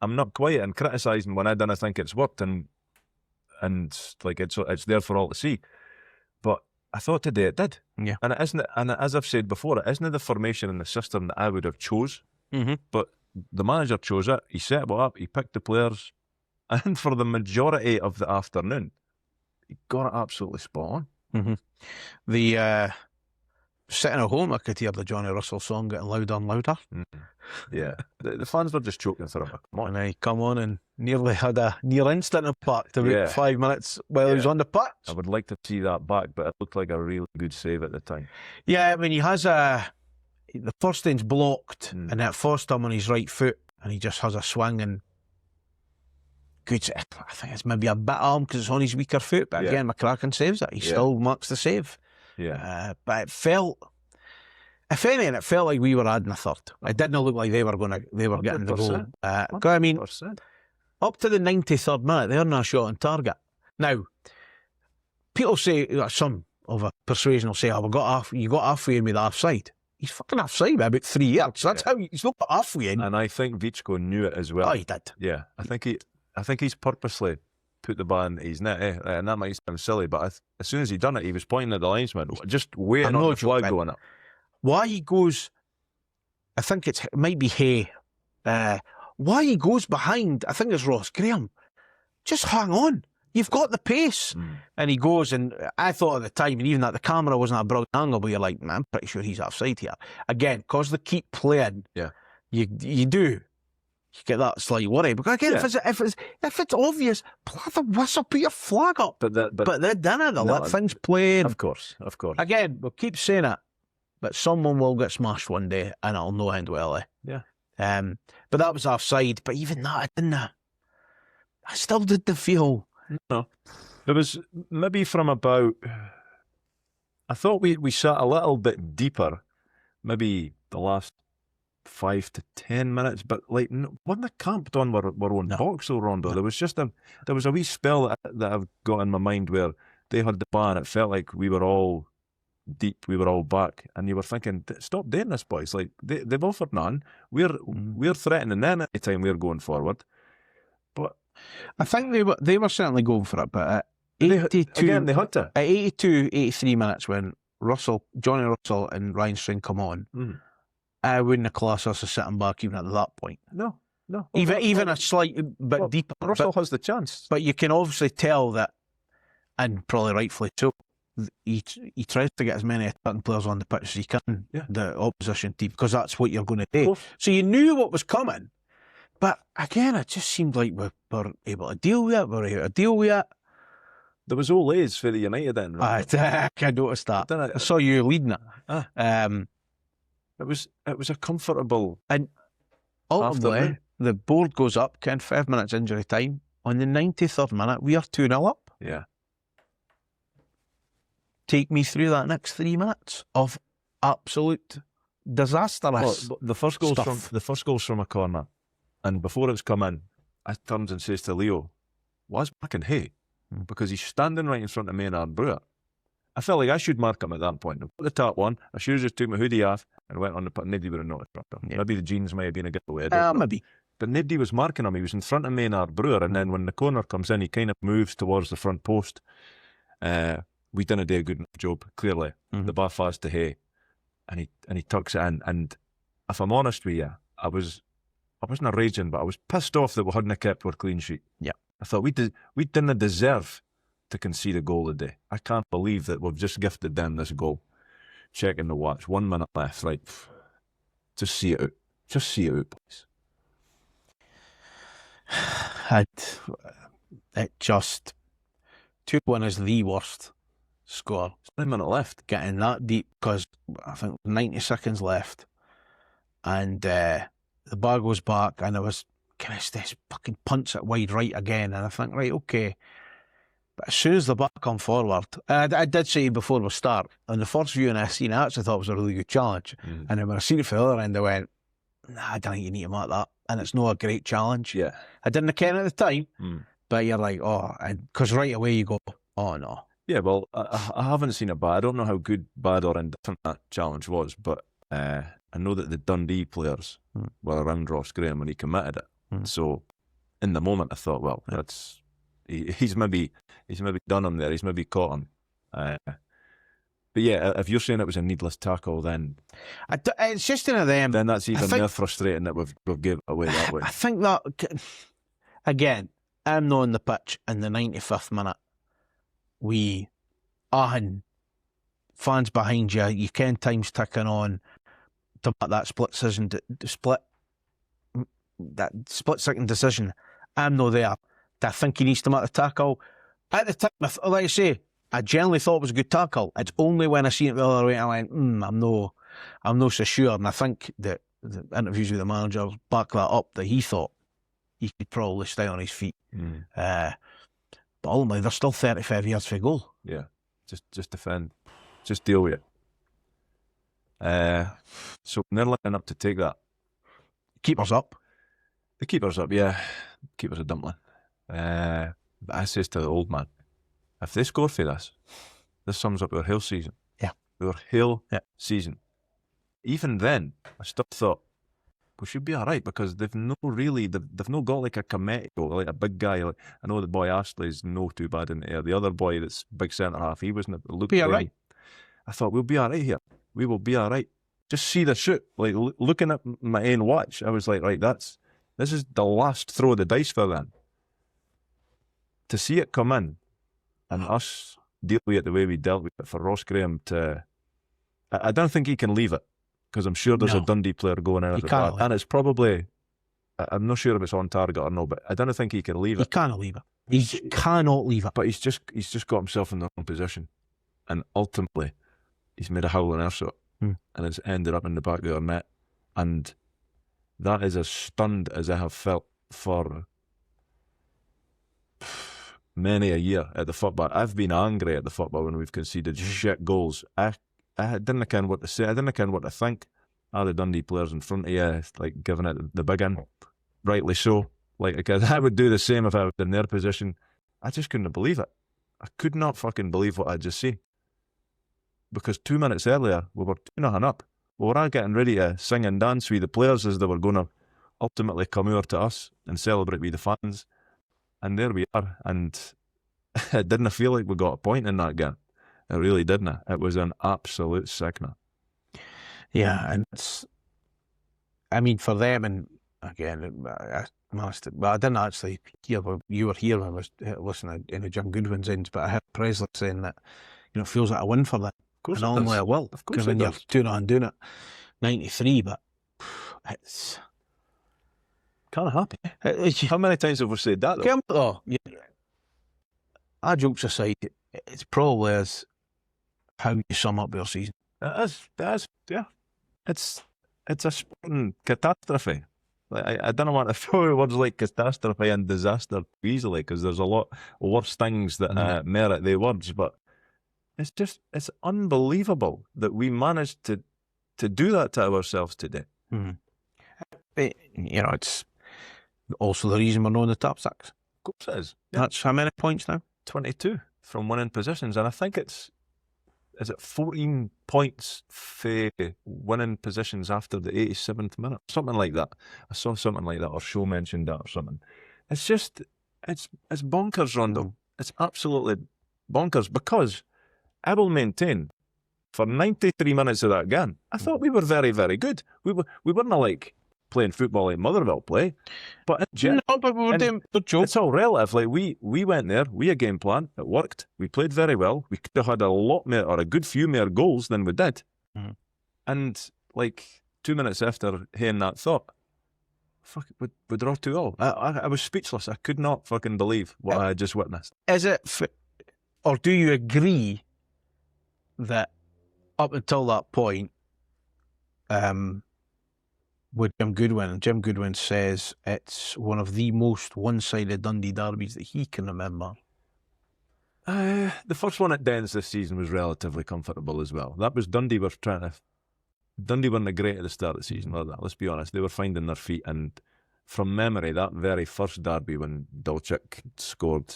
I'm not quiet in criticising when I don't think it's worked, and like it's there for all to see. But I thought today it did. Yeah. And it isn't. And as I've said before, it isn't the formation and the system that I would have chose. But the manager chose it. He set it up. He picked the players, and for the majority of the afternoon, he got it absolutely spot on. sitting at home, I could hear the Johnny Russell song getting louder and louder. Yeah, the fans were just choking for him. Come on. And I come on and nearly had a near instant impact about Yeah. 5 minutes while he was Yeah. on the pitch. I would like to see that back, but it looked like a really good save at the time. Yeah, I mean, he has the first thing's blocked, and that forced him on his right foot, and he just has a swing and good. I think it's maybe a bit arm because it's on his weaker foot, but again, McCracken saves it. He still marks the save. Yeah. But it felt, if anything, it felt like we were adding a third. It didn't look like they were getting the goal. 'Cause I mean, 100%. up to the 93rd minute, they're not a shot on target. Now, people say, some of a persuasion will say, "Oh, you got halfway in with the offside." He's fucking offside by about 3 yards. That's how he's not halfway in. And I think Vichko knew it as well. Oh, he did. Yeah, I think he's purposely put the ball in his net, and that might sound silly, but as soon as he done it, he was pointing at the linesman, just waiting on the flag going up. Why he goes, I think it might be Hay. Why he goes behind, I think it's Ross Graham. Just hang on. You've got the pace. And he goes, and I thought at the time, and even that the camera wasn't a brilliant angle, but you're like, man, I'm pretty sure he's offside here. Again, because they keep playing, you do. You get that slight worry. Because again, if it's obvious, blow the whistle, put your flag up. But they didn't. They let things play. Of course. Again, we'll keep saying it, but someone will get smashed one day, and it'll no end well. Yeah. But that was offside. But even that, I still didn't feel. No. There was maybe from about, I thought we sat a little bit deeper, maybe the last 5 to 10 minutes, but like when the camp done were on box, though, Rondo, there was a wee spell that I've got in my mind where they had the ball and it felt like we were all deep, we were all back, and you were thinking, stop doing this, boys. Like they've offered none. We're threatening them any time we're going forward. But I think they were certainly going for it, but at 82, they had to. At 82, 83 minutes when Johnny Russell and Ryan String come on, I wouldn't have classed us as sitting back even at that point. No. Even a slight bit deeper. Russell has the chance. But you can obviously tell that, and probably rightfully so, he tries to get as many attacking players on the pitch as he can, the opposition team, because that's what you're going to do. So you knew what was coming. But again, it just seemed like we were able to deal with it. There was Olays for the United end, right? I noticed that. I saw you leading it. It was a comfortable. And ultimately, the board goes up, 5 minutes injury time. On the 93rd minute, we are 2-0 up. Yeah. Take me through that next 3 minutes of absolute disastrous. The first goal's from a corner. And before it's come in, I turns and says to Leo, "What's fucking Hay?" Because he's standing right in front of Maynard Brewer. I felt like I should mark him at that point. I put the top on, I should have just took my hoodie off and went on the pitch. Nobody would have noticed. Maybe the jeans might have been a giveaway. Maybe. But nobody was marking him. He was in front of Maynard Brewer, and then when the corner comes in, he kind of moves towards the front post. We didn't do a good enough job, clearly. The ball falls to Hay, and he tucks it in. And if I'm honest with you, I wasn't raging, but I was pissed off that we hadn't kept our clean sheet. Yeah. I thought we didn't deserve to concede a goal today. I can't believe that we've just gifted them this goal. Checking the watch, 1 minute left. Like, just see it out. Just see it out, please. It just 2-1 is the worst score. 1 minute left. Getting that deep because I think 90 seconds left, and the bar goes back, and there was kind of this fucking punch at wide right again, and I think, right, okay. But as soon as the bar come forward, and I did say before we start, on the first viewing I seen, I actually thought it was a really good challenge. And then when I seen it for the other end, I went, nah, I don't think you need to mark that. And it's not a great challenge. Yeah. I didn't care at the time, but you're like, because right away you go, oh no. Yeah, well, I haven't seen it, but I don't know how good, bad or indifferent that challenge was, but I know that the Dundee players were around Ross Graham when he committed it. So in the moment I thought, well, that's he's maybe done him there, he's maybe caught him. But yeah, if you're saying it was a needless tackle, then it's just one of them. Then that's even more frustrating that we've gave it away that way. I think that, again, I'm not on the pitch in the 95th minute. We are fans behind you. You can time's ticking on to make that split second decision. I'm not there. I think he needs to make the tackle. At the time, like I say, I generally thought it was a good tackle. It's only when I seen it the other way I went, I'm no so sure. And I think that the interviews with the manager back that up, that he thought he could probably stay on his feet. But ultimately, there's still 35 yards for a goal. Yeah, just defend, just deal with it. So they're lining up to take that. Keeper's up. The keeper's up, yeah. Keeper's a dumpling. But I says to the old man, if they score for this sums up our Hill season. Yeah. Our Hill season. Even then, I still thought we should be all right, because they've not got like a committee, like a big guy. Like, I know the boy Ashley's no too bad in the air. The other boy that's big centre half, he wasn't looked be all right. I thought we'll be all right here. We will be all right. Just see the shoot. Like looking at my own watch, I was like, right, this is the last throw of the dice for them. To see it come in and us deal with it the way we dealt with it, for Ross Graham to, I don't think he can leave it, because I'm sure there's a Dundee player going in at the back, and it's probably, I'm not sure if it's on target or no, but I don't think he can leave it. He cannot leave it. He cannot leave it. But he's just got himself in the wrong position, and ultimately he's made a howling air shot, and it's ended up in the back of our net, and that is as stunned as I have felt for many a year at the football. I've been angry at the football when we've conceded shit goals. I didn't know what to say. I didn't know what to think. Are the Dundee players in front of you, like, giving it the big in? Rightly so. Like, because I would do the same if I was in their position. I just couldn't believe it. I could not fucking believe what I just seen. Because 2 minutes earlier, we were 2-0 up. We were all getting ready to sing and dance with the players as they were going to ultimately come over to us and celebrate with the fans. And there we are. And it didn't feel like we got a point in that game. It really didn't. It was an absolute sickener. Yeah, and I mean, for them, and again, I didn't actually hear, you were here when I was listening to Jim Goodwin's ends, but I heard Presley saying that, it feels like a win for them. Of course, and only it will. Of course, when you're 2-0 doing it, 93, but it's kind of happy. How many times have we said that, though? Oh, yeah. Our jokes aside, it's probably as how you sum up your season. It is, yeah. It's a sporting catastrophe. Like, I don't want to throw words like catastrophe and disaster easily, because there's a lot worse things that merit the words, but it's unbelievable that we managed to do that to ourselves today. It's also the reason we're not in the top six. Of course it is. Yeah. That's how many points now? 22 from winning positions, and I think is it 14 points for winning positions after the 87th minute, something like that. I saw something like that, or Show mentioned that or something. It's just, it's bonkers, Rondo. It's absolutely bonkers, because I will maintain, for 93 minutes of that game, I thought we were very, very good. We weren't like playing football like Motherwell play, but but we were doing the joke. It's all relative. Like, we went there, we had a game plan, it worked, we played very well, we could have had a lot more, or a good few more goals than we did. And like 2 minutes after hearing that thought, fuck it, we draw 2-2. I was speechless. I could not fucking believe what I had just witnessed. Is it, or do you agree that up until that point, with Jim Goodwin says it's one of the most one-sided Dundee derbies that he can remember? The first one at Dens this season was relatively comfortable as well. That was Dundee weren't great at the start of the season, like that. Let's be honest. They were finding their feet, and from memory, that very first derby when Dolchik scored,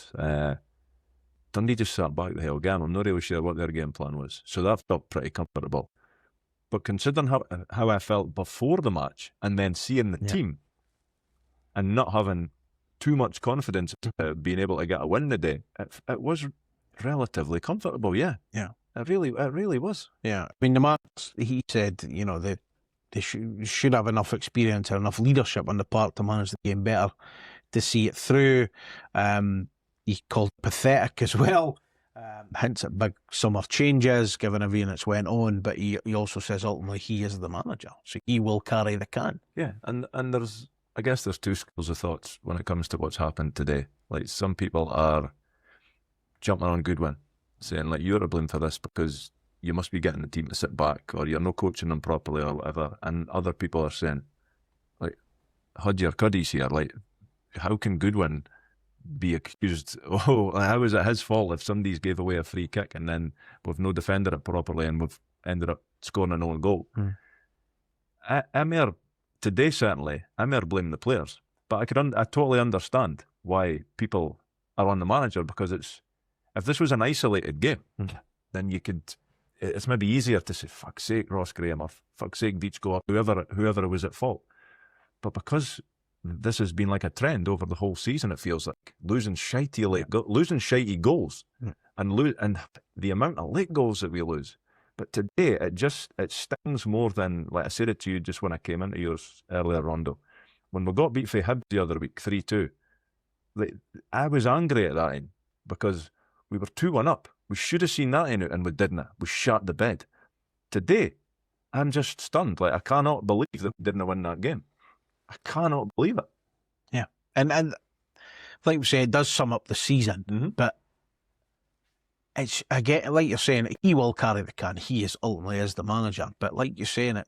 Dundee just sat back the whole game. I'm not really sure what their game plan was. So that felt pretty comfortable. But considering how I felt before the match, and then seeing the team and not having too much confidence being able to get a win today, it was relatively comfortable, yeah. It really was. Yeah. I mean, the match, he said, they should have enough experience or enough leadership on the part to manage the game better, to see it through. He called it pathetic as well. hints at big summer changes given everything that's went on, but he also says ultimately he is the manager, so he will carry the can. Yeah, and I guess there's two schools of thoughts when it comes to what's happened today. Like, some people are jumping on Goodwin, saying like, you're to blame for this because you must be getting the team to sit back, or you're not coaching them properly, or whatever. And other people are saying, like, hud your cuddies here. Like, how can Goodwin be accused? Oh, how is it his fault if somebody's gave away a free kick and then we've no defended it properly and we've ended up scoring an own goal? Today, certainly, I may blame the players, but I totally understand why people are on the manager, because if this was an isolated game, then it's maybe easier to say, fuck's sake, Ross Graham, or fuck's sake, Beach Go, whoever was at fault. But because this has been like a trend over the whole season, it feels like losing shitey goals, and the amount of late goals that we lose. But today, it stings more than, like I said it to you just when I came into yours earlier, Rondo. When we got beat for Hibs the other week, 3-2, I was angry at that end because we were 2-1 up. We should have seen that in it, and we didn't. We shut the bed. Today, I'm just stunned. Like, I cannot believe that we didn't win that game. I cannot believe it. Yeah, and like we say, it does sum up the season, but it's, again, like you're saying, he will carry the can. He ultimately is the manager. But like you're saying,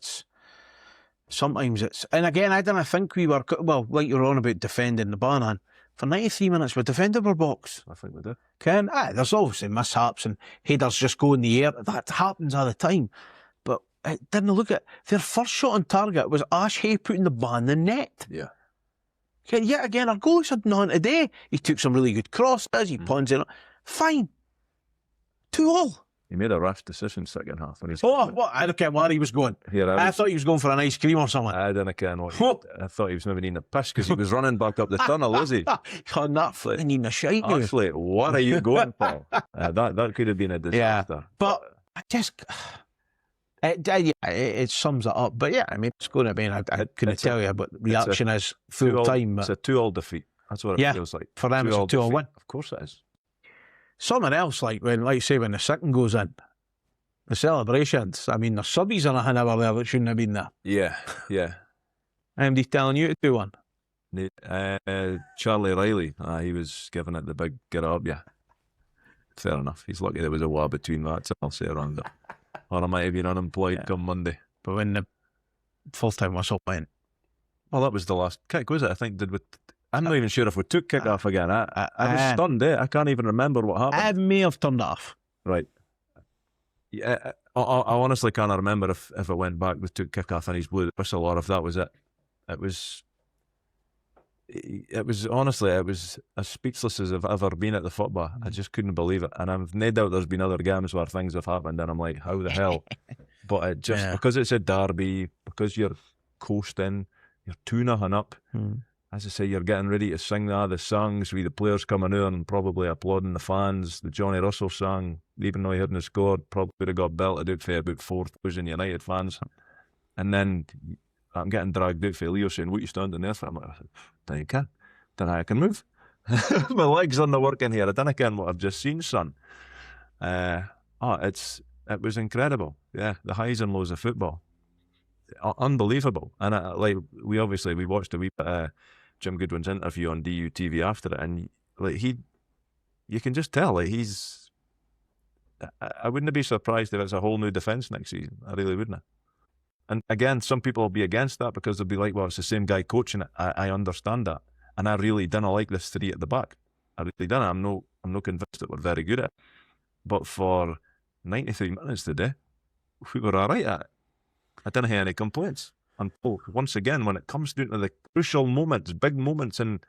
sometimes and again, I don't think we were, well, like you were on about defending the Bannan. For 93 minutes, we defended our box. I think we did. There's obviously mishaps and headers just go in the air. That happens all the time. But it didn't look at their first shot on target was Ash Hay putting the ball in the net. Yeah. Yet again, our goalies had none today. He took some really good crosses. He punts in. Fine. 2-2. He made a rash decision second half. When I don't care where he was going. I thought he was going for an ice cream or something. I didn't care what. I thought he was maybe needing a piss because he was running back up the tunnel, was he? On that foot, he needing a shite now. Actually, what are you going for? That could have been a disaster. Yeah, but I just... It sums it up. But yeah, I mean, it's going to be... I couldn't tell you, but reaction is full time. It's a 2-2 defeat. That's what it feels like. For them, it's a 2-2 win. Of course it is. Something else, like you say, when the second goes in, the celebrations. I mean, the subbies and a were there that shouldn't have been there. Yeah. MD telling you to do one. Charlie Riley, he was giving it the big get up, yeah. Fair enough. He's lucky there was a war between that, so I'll say around it. Or I might have been unemployed come Monday. But when the full-time whistle went... Well, that was the last kick, was it? I think I'm not even sure if we took kick off again. I was stunned, I can't even remember what happened. I may have turned it off. Right. Yeah, I honestly can't remember if it went back with took kick off and he's blew the whistle, or if that was it. It was honestly, it was as speechless as I've ever been at the football. I just couldn't believe it. And I've no doubt there's been other games where things have happened and I'm like, how the hell? But it just, because it's a derby, because you're coasting, you're 2-0 up. As I say, you're getting ready to sing the songs with the players coming out and probably applauding the fans. The Johnny Russell song, even though he hadn't scored, probably would have got belted out for about 4,000 United fans. And then I'm getting dragged out for Leo saying, what are you standing there for? I'm like, don't you care? Don't know how I can move. My legs are not working here. I don't care what I've just seen, son. It was incredible. Yeah, the highs and lows of football. Unbelievable. And we watched a wee bit of Jim Goodwin's interview on DUTV after it, and like you can just tell I wouldn't be surprised if it's a whole new defence next season. I really wouldn't. And again, some people will be against that because they'll be like, well, it's the same guy coaching it. I understand that, and I really didn't like this three at the back. I really didn't. I'm not convinced that we're very good at it. But for 93 minutes today, we were all right at it. I didn't have any complaints. Until, once again, when it comes down to the crucial moments, big moments in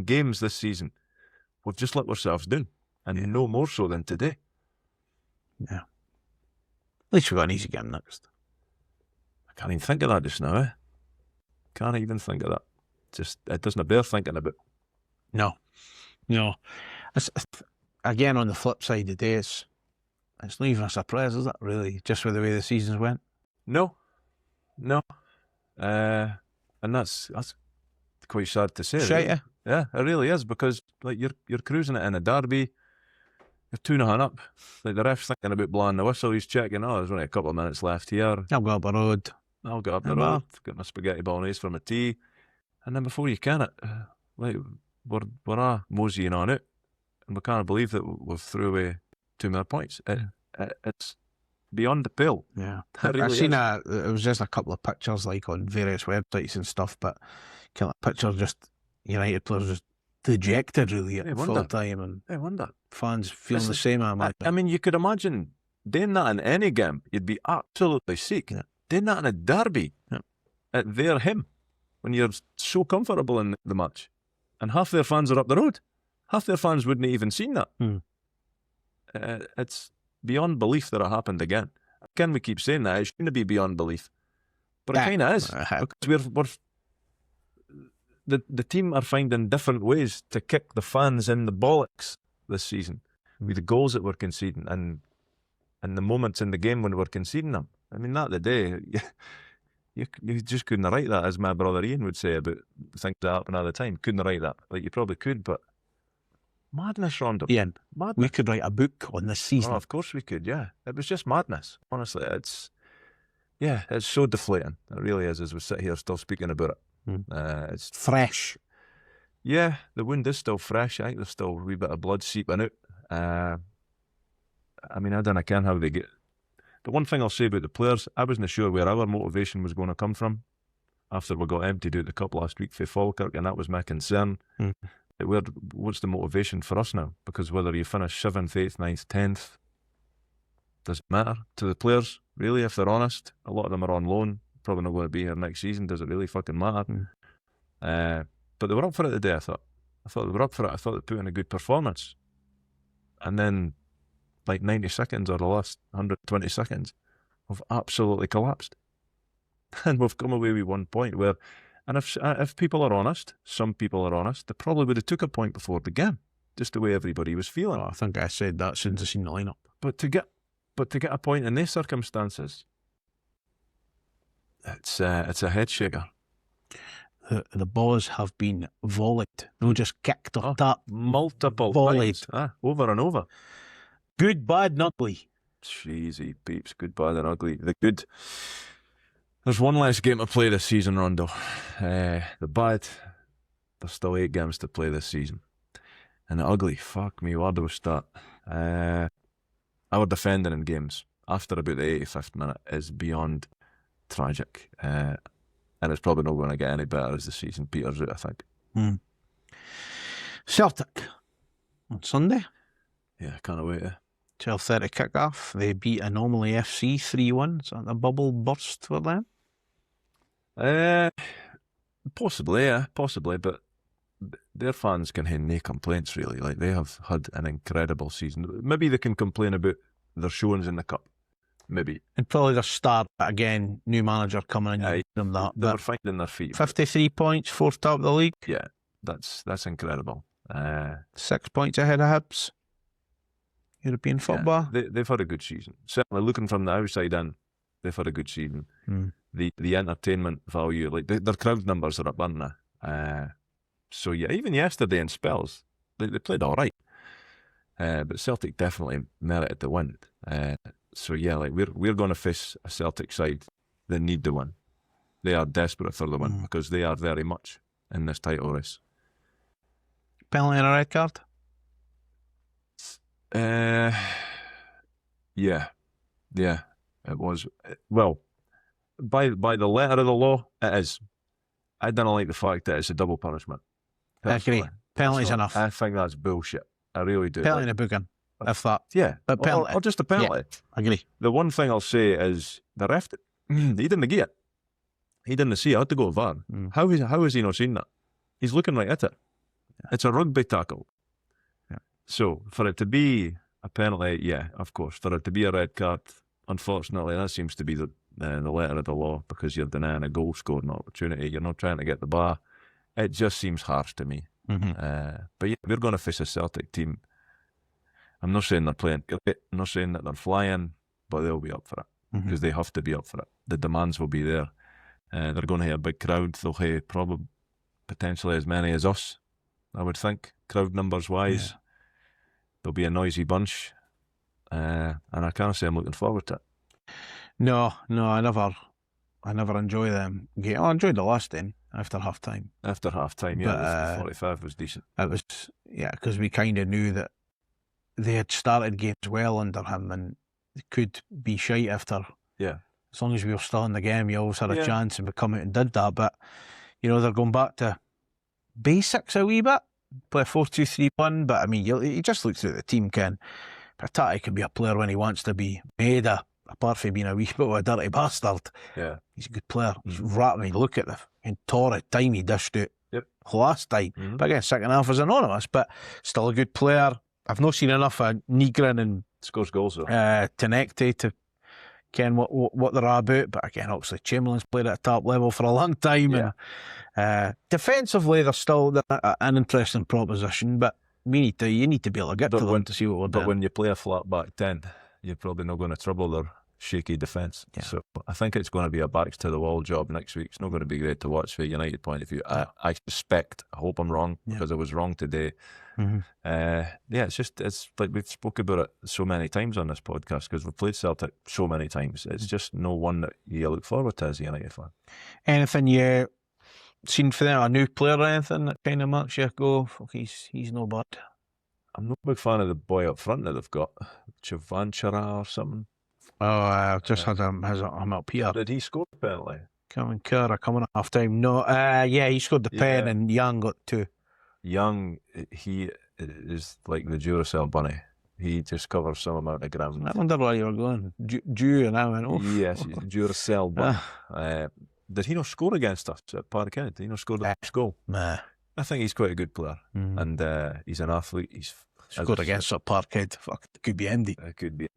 games this season, we've just let ourselves down. And no more so than today. Yeah. At least we've got an easy game next. I can't even think of that just now, eh? Can't even think of that. Just, it doesn't bear thinking about. No. Again, on the flip side today, it's not even a surprise, is it, really? Just with the way the seasons went? No. And that's quite sad to say. Shite, really. Yeah, it really is, because like you're cruising it in a derby. You're 2-0 up. Like the ref's thinking about blowing the whistle. He's checking. Oh, there's only a couple of minutes left here. I'll go up the road. I'll get up the road, get my spaghetti bolognese for my tea, and then before you can it, like we're moseying on it, and we can't believe that we've threw away 2 more points. It's beyond the pale. Yeah, It really I've seen is. it was just a couple of pictures like on various websites and stuff, but kind of pictures just United players just dejected really at full time, and I wonder. fans feeling the same. I mean, you could imagine doing that in any game. You'd be absolutely sick. Yeah. Doing that in a derby at their him when you're so comfortable in the match, and half their fans are up the road. Half their fans wouldn't have even seen that. It's beyond belief that it happened again. Can we keep saying that? It shouldn't be beyond belief, but it kind of is. Because the team are finding different ways to kick the fans in the bollocks this season with the goals that we're conceding and the moments in the game when we're conceding them. I mean, that the day, you just couldn't write that, as my brother Ian would say about things that happen all the time. Couldn't write that. Like, you probably could, but madness, Rondo. Ian, Madness. we could write a book on this season. Oh, of course we could, yeah. It was just madness. Honestly, it's so deflating. It really is, as we sit here still speaking about it. It's fresh. Yeah, the wound is still fresh. I think there's still a wee bit of blood seeping out. I mean, I don't know how they get. The one thing I'll say about the players, I wasn't sure where our motivation was going to come from after we got emptied out the cup last week for Falkirk, and that was my concern. What's the motivation for us now? Because whether you finish 7th, 8th, 9th, 10th, doesn't matter to the players, really, if they're honest. A lot of them are on loan, probably not going to be here next season. Does it really fucking matter? But they were up for it today, I thought. They were up for it. I thought they put in a good performance. And then, like 90 seconds or the last 120 seconds, we've absolutely collapsed. And we've come away with 1 point where, and if people are honest, some people are honest, they probably would have took a point before the game, just the way everybody was feeling. I think I said that since I seen the lineup. But to get a point in these circumstances, it's a head shaker. The balls have been volleyed, not just kicked or tapped. Multiple volleyed. Times. Over and over. Good, bad, and ugly. Cheesy peeps, good, bad and ugly. The good. There's one less game to play this season, Rondo. The bad, there's still 8 games to play this season. And the ugly, fuck me, where do we start? Our defending in games after about the 85th minute is beyond tragic. And it's probably not going to get any better as the season peters out, I think. Celtic on Sunday. Yeah, can't wait. 12:30 kick-off. They beat Anomaly FC 3-1. Is that a bubble burst for them? Possibly, yeah, possibly. But their fans can have no complaints, really. Like, they have had an incredible season. Maybe they can complain about their showings in the cup. Maybe. And probably their start again, new manager coming in. Them that. They were finding their feet. 53 points, 4th top of the league. Yeah, that's incredible. 6 points ahead of Hibs. European football. Yeah, they've had a good season. Certainly, looking from the outside in, they've had a good season. The entertainment value, like their crowd numbers are up, aren't they? So yeah, even yesterday in spells, they played all right. But Celtic definitely merited the win. So yeah, like we're going to face a Celtic side that need the win. They are desperate for the win because they are very much in this title race. Penalty and a red card? Yeah, it was. Well, by the letter of the law, it is. I don't like the fact that it's a double punishment. I agree. Penalty's enough. I think that's bullshit. I really do. Penalty and a booking. If that. Yeah. But penalty. Or just a penalty. Yeah, I agree. The one thing I'll say is the ref, he didn't get it. He didn't see it. I had to go to VAR. How has he not seen that? He's looking right at it. Yeah. It's a rugby tackle. Yeah. So for it to be a penalty, yeah, of course. For it to be a red card, unfortunately, that seems to be the letter of the law because you're denying a goal scoring opportunity. You're not trying to get the bar. It just seems harsh to me. But yeah, we're going to face a Celtic team. I'm not saying they're playing great. I'm not saying that they're flying, but they'll be up for it because they have to be up for it. The demands will be there. They're going to have a big crowd. They'll have probably potentially as many as us, I would think, crowd numbers wise. They'll be a noisy bunch, and I can't say I'm looking forward to it. No, I never enjoy them. I enjoyed the last end after half time. After half time, But, the 45 was decent. It was, because we kind of knew that they had started games well under him and they could be shite after. Yeah. As long as we were still in the game, you always had a Yeah. chance, and we come out and did that. But, they're going back to basics a wee bit. Play 4-2-3-1, but I mean, you just look through the team, Ken. Patati can be a player when he wants to be. Maeda, apart from being a wee bit of a dirty bastard, Yeah. he's a good player. He's rapping. Look at the torrid time he dished out last time. Mhm. But again, second half was anonymous, but still a good player. I've not seen enough of Nygren and Scores goals though. Tannadice to ken what they're about. But again, obviously Chamberlain's played at a top level for a long time. Yeah. And defensively, they're still an interesting proposition. But you need to be able to get But to them when- to see what we're But doing. when you play a flat back 10, you're probably not going to trouble their shaky defence. Yeah. So I think it's going to be a backs to the wall job next week. It's not going to be great to watch from a United point of view. I suspect, I hope I'm wrong, because I was wrong today. Mhm. It's like we've spoke about it so many times on this podcast because we've played Celtic so many times. It's just no one that you look forward to as a United fan. Anything you seen for them, a new player or anything that kind of makes you go, fuck, he's no bad? I'm not a big fan of the boy up front that they've got, Chavanchara or something. Oh, I've just had him up here. Did he score a penalty? Kevin Kerr coming at half time. No, he scored the pen Yeah. and Young got two. Young, he is like the Duracell bunny. He just covers some amount of ground. I wonder where you were going. Jew and I went, oh. Yes, he's a Duracell bunny. Did he not score against us at Parkhead? Did he not score the first goal? Nah. I think he's quite a good player, Mm. and he's an athlete. He's Scored against a Parkhead. Fuck, it could be Andy. It could be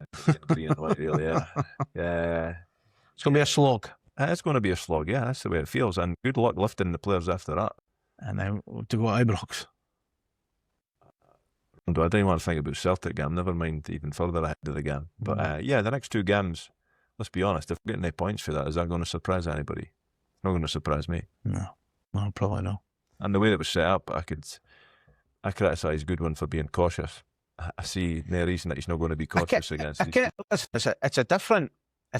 green and white, really. Yeah, It's going to be a slog. it's going to be a slog. Yeah, that's the way it feels. And good luck lifting the players after that. And then to go to Ibrox. I don't want to think about Celtic game. Never mind even further ahead of the game. But the next two games. Let's be honest. If we're getting any points for that, is that going to surprise anybody? Not going to surprise me. No, probably not. And the way it was set up, I criticise Goodwin for being cautious. I see no reason that he's not going to be cautious against these. It's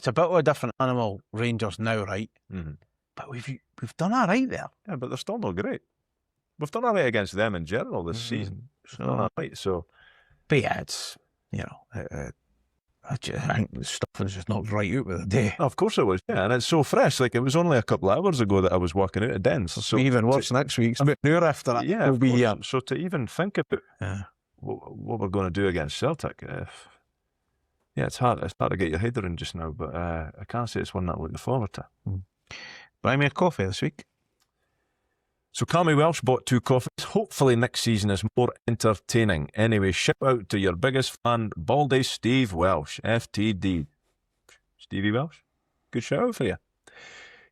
a bit of a different animal, Rangers now, right? Mm-hmm. But we've done all right there. Yeah, but they're still not great. We've done all right against them in general this season. We've done all right. So, but yeah, it's I think the stuff is just knocked right out with the day. of course it was. Yeah, and it's so fresh. Like it was only a couple of hours ago that I was walking out of Dens. So Even worse next week. It's about an hour after that. yeah, we'll be here. So to even think about what we're going to do against Celtic, it's hard. It's hard to get your head around just now. But I can't say it's one that I'm looking forward to. Buy me a coffee this week. So Cammy Welsh bought 2 coffees. Hopefully next season is more entertaining. Anyway, shout out to your biggest fan, Baldy Steve Welsh, FTD. Stevie Welsh, good shout out for you.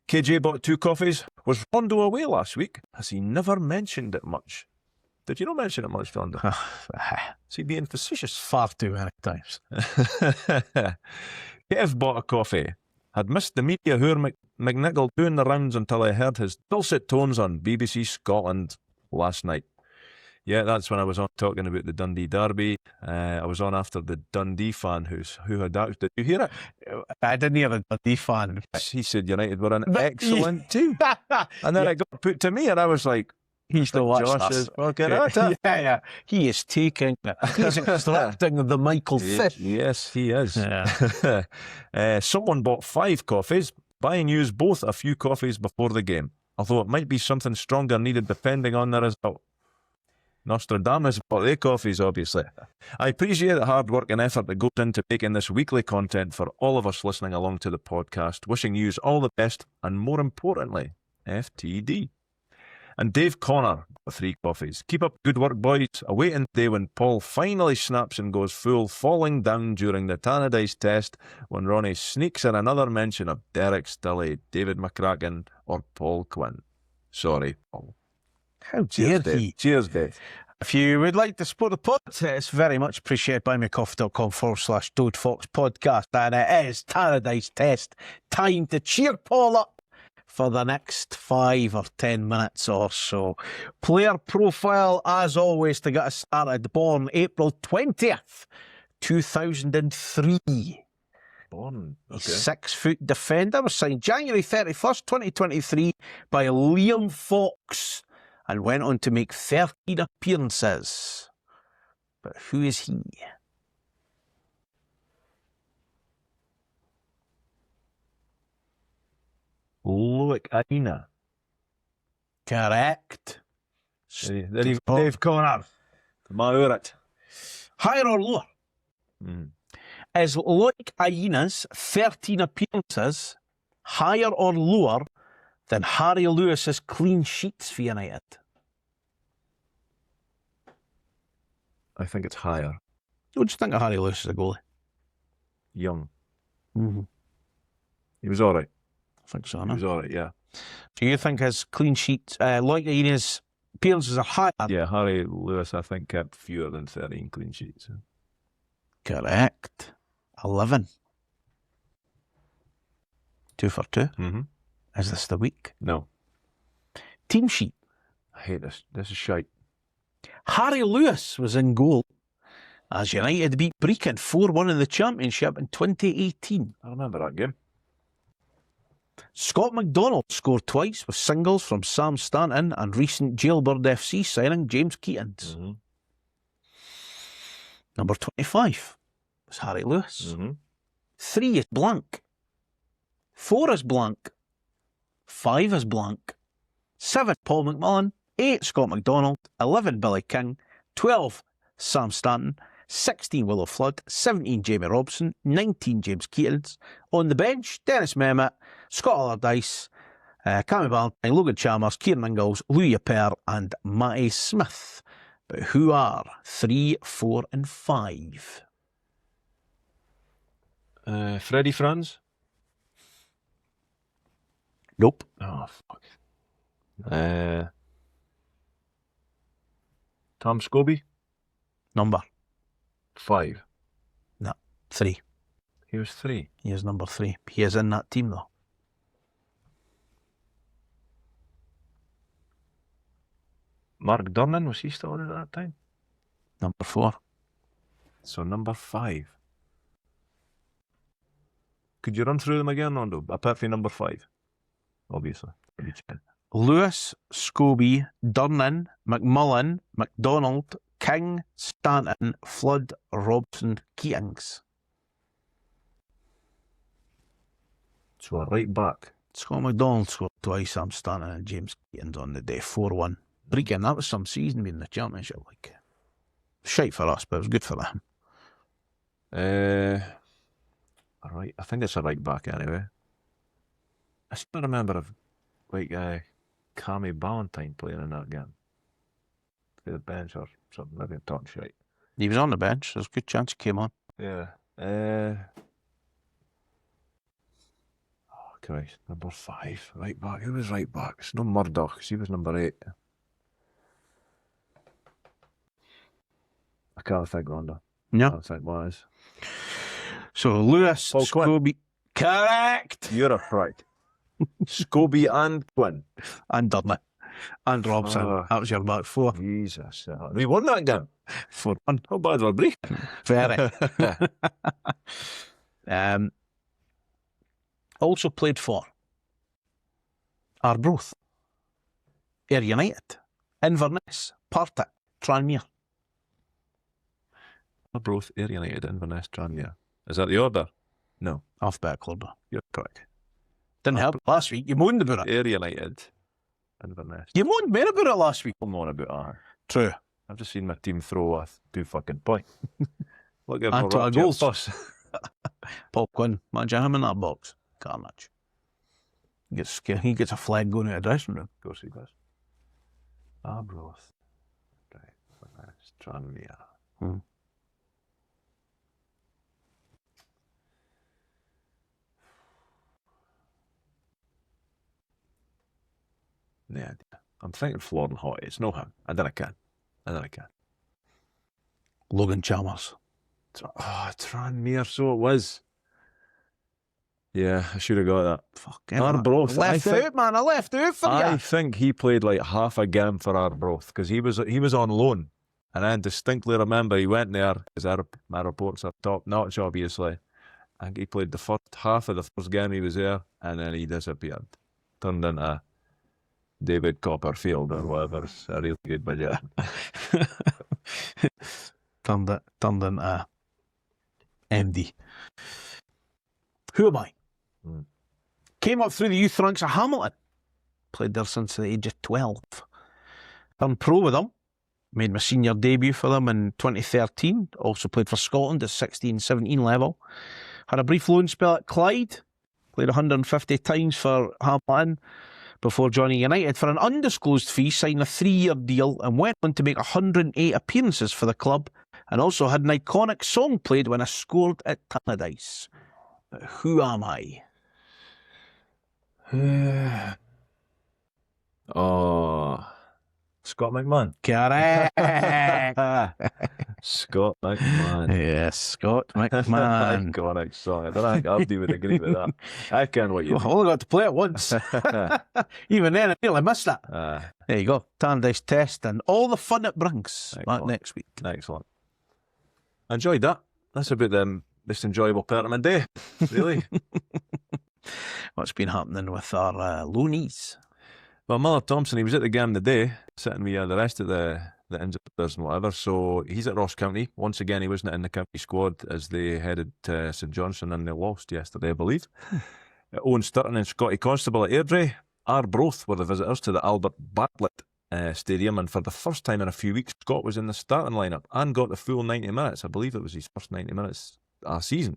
KJ bought 2 coffees. Was Rondo away last week? Has he never mentioned it much? Did you not mention it much, Rondo? Is he being facetious? Far too many times. Kev bought a coffee. Had missed the media who McNichol doing the rounds until I heard his dulcet tones on BBC Scotland last night. Yeah, that's when I was on talking about the Dundee derby. I was on after the Dundee fan who had asked, did you hear it? I didn't hear a Dundee fan. He said United were an excellent team. And then it got put to me and I was like, He's the watched Josh us. is fucking at it. Yeah. He is taking it. He's extracting the Michael Fish. Yes, he is. Yeah. Someone bought 5 coffees. Buy and use both a few coffees before the game, although it might be something stronger needed depending on the result. Nostradamus bought their coffees, obviously. I appreciate the hard work and effort that goes into making this weekly content for all of us listening along to the podcast. Wishing you all the best, and more importantly, FTD. And Dave Connor, 3 coffees. Keep up good work, boys. Awaiting the day when Paul finally snaps and goes full, falling down during the Tannadice Test when Ronnie sneaks in another mention of Derek Stilley, David McCracken, or Paul Quinn. Sorry, Paul. How dare he? Cheers, Dave. If you would like to support the pod, it's very much appreciated. buymeacoffee.com/Toad Fox podcast. And it is Tannadice Test. Time to cheer Paul up for the next 5 or 10 minutes or so. Player profile, as always, to get us started. Born April 20th, 2003. Born. Okay. 6-foot defender was signed January 31st, 2023 by Liam Fox and went on to make 13 appearances. But who is he? Loic Aina. Correct. Dave Connor. Maurit. Higher or lower? Is Loic Aina's 13 appearances higher or lower than Harry Lewis's clean sheets for United? I think it's higher. What do you think of Harry Lewis as a goalie? Young. Mm-hmm. He was all right. I think so, He no? was all right, yeah. Do you think his clean sheets, Loic Aina's appearances are higher? Yeah, Harry Lewis, I think, kept fewer than 13 clean sheets. Correct. 11. 2 for 2. Mm-hmm. Is this the week? No. Team sheet. I hate this. This is shite. Harry Lewis was in goal as United beat Brecon 4-1 in the Championship in 2018. I remember that game. Scott McDonald scored twice with singles from Sam Stanton and recent Jailbird FC signing James Keatons. Mm-hmm. Number 25 was Harry Lewis. Mm-hmm. 3 is blank. 4 is blank. 5 is blank. 7 Paul McMullen. 8 Scott McDonald. 11 Billy King. 12 Sam Stanton. 16 Willow Flood. 17 Jamie Robson. 19 James Keatons. On the bench, Dennis Mehmet, Scott Allardyce, Cammy Valentine, Logan Chalmers, Kieran Ingalls, Louis Appert and Matty Smith. But who are 3, 4 and 5? Freddie Franz? Nope. Oh, fuck. Tom Scobie? Number 5. 3. He was 3. He is number 3. He is in that team though. Mark Durnan, was he still in at that time? Number 4. So number 5. Could you run through them again, Rondo? Apart from number 5, obviously. Lewis, Scobie, Durnan, McMullen, McDonald, King, Stanton, Flood, Robson, Keatings. So a right back. Scott McDonald scored twice, Sam Stanton and James Keatons on the day, 4-1. Brecon, that was some season being in the Championship. Like, shite for us, but it was good for them. Alright, I think it's a right back anyway. I still remember of Cammy Valentine playing in that game. To the bench or something, maybe I'm talking shite. He was on the bench, there's a good chance he came on. Yeah. Oh Christ, number 5, right back. Who was right back? It's no Murdoch, 'cause he was number 8. I can't think, Rhonda. No. I can't think what it is. So Lewis, Paul Quinn. Scobie, correct, You're a prick. Scobie and Quinn. and Durnan, and Robson. Oh. That was your back 4. Jesus. We won that game. 4-1. How bad were we? Very. Also played for Arbroath, Ayr United, Inverness, Partick, Tranmere. Arbroath, Ayr United, Inverness, Tranmere. Is that the order? No. Alphabetical order. You're correct. Didn't help last week. You moaned about it. Ayr United, Inverness. You moaned more about it last week. I'm on about that. True. I've just seen my team throw a 2 fucking point. Look at And 20 goals. Bus. Paul Quinn, imagine him in that box. Carnage. He gets a flag going out of the dressing room. Of course he does. Arbroath. Right. Inverness, Tranmere. Yeah, I'm thinking Florian Hot. It's no him. I don't can. Logan Chalmers. Tranmere, so it was. Yeah, I should have got that. Fucking Arbroath. I left out for I you. think he played like half a game for Arbroath because he was on loan. And I distinctly remember he went there because my reports are top notch, obviously. I think he played the first half of the first game he was there, and then he disappeared. Turned into David Copperfield or whatever. It's a really good budget. Turned into MD. Who am I? Came up through the youth ranks of Hamilton. Played there since the age of 12. Turned pro with them. Made my senior debut for them in 2013. Also played for Scotland at 16-17 level. Had a brief loan spell at Clyde. Played 150 times for Hamilton before joining United for an undisclosed fee, signed a 3-year deal and went on to make 108 appearances for the club, and also had an iconic song played when I scored at Tannadice. Who am I? Scott McMahon. Correct. Scott McMahon. Yes, Scott McMahon. Iconic song. I don't think Abdi would agree with that. I can what you Well, I only got to play it once. Even then, I nearly missed it. There you go. Tannadice Test and all the fun it brings. Back Excellent. next week. Excellent. I enjoyed that. That's about the most enjoyable part of my day, really. What's been happening with our loanies? Well, Miller Thompson, he was at the game today, sitting with the rest of the injured players and whatever. So he's at Ross County. Once again, he wasn't in the county squad as they headed to St Johnstone and they lost yesterday, I believe. Owen Sturton and Scotty Constable at Airdrie. Arbroath were the visitors to the Albert Bartlett Stadium, and for the first time in a few weeks, Scott was in the starting lineup and got the full 90 minutes. I believe it was his first 90 minutes a season.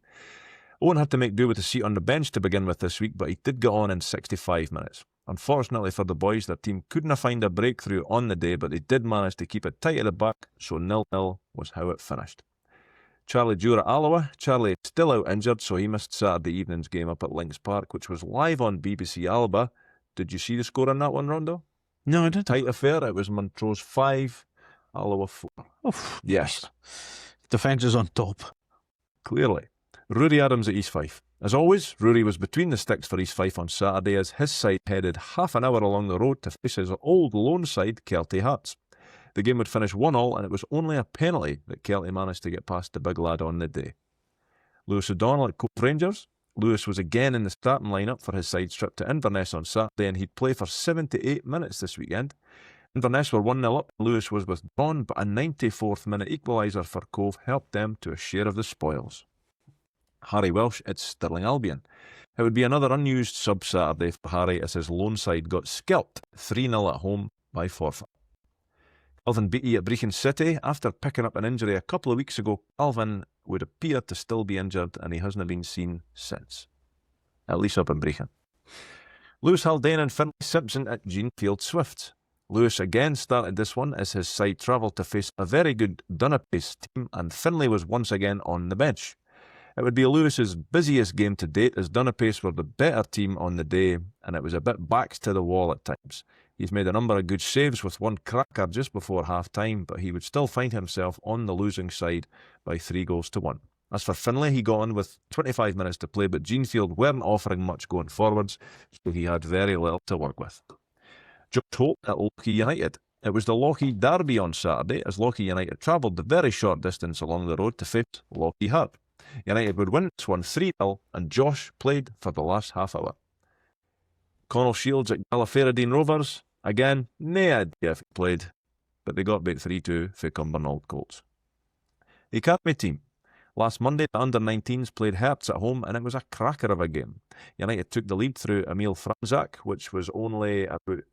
Owen had to make do with a seat on the bench to begin with this week, but he did get on in 65 minutes. Unfortunately for the boys, their team couldn't find a breakthrough on the day, but they did manage to keep it tight at the back, so 0-0 was how it finished. Charlie Dewar at Alloa. Charlie is still out injured, so he missed Saturday evening's game up at Links Park, which was live on BBC Alba. Did you see the score on that one, Rondo? No, I didn't. Tight affair. It was Montrose 5, Alloa 4. Oh, Yes. Defence is on top. Clearly. Rory Adams at East Fife. As always, Rory was between the sticks for East Fife on Saturday as his side headed half an hour along the road to face his old lone side, Kelty Hearts. The game would finish 1-1 and it was only a penalty that Kelty managed to get past the big lad on the day. Lewis O'Donnell at Cove Rangers. Lewis was again in the starting lineup for his side trip to Inverness on Saturday and he'd play for 78 minutes this weekend. Inverness were 1-0 up, Lewis was withdrawn, but a 94th minute equaliser for Cove helped them to a share of the spoils. Harry Welsh at Stirling Albion. It would be another unused sub Saturday for Harry as his lone side got scalped 3-0 at home by forfeit. Calvin Beattie at Brechin City. After picking up an injury a couple of weeks ago, Calvin would appear to still be injured and he hasn't been seen since. At least up in Brechin. Lewis Haldane and Finlay Simpson at Jeanfield Swifts. Lewis again started this one as his side travelled to face a very good Dunnapace team and Finlay was once again on the bench. It would be Lewis's busiest game to date as Dunnapace were the better team on the day and it was a bit backs to the wall at times. He's made a number of good saves with one cracker just before half-time, but he would still find himself on the losing side by 3-1. As for Finlay, he got on with 25 minutes to play, but Jeanfield weren't offering much going forwards, so he had very little to work with. Josh Holt at Lochee United. It was the Lochee derby on Saturday as Lochee United travelled the very short distance along the road to face Lochee Harp. United would win this one 3-0 and Josh played for the last half hour. Connell Shields at Gallifreydine Rovers. Again, no idea if he played, but they got beat 3-2 for Cumbernauld Colts. The academy team. Last Monday, the under-19s played Herts at home and it was a cracker of a game. United took the lead through Emil Franzak, which was only about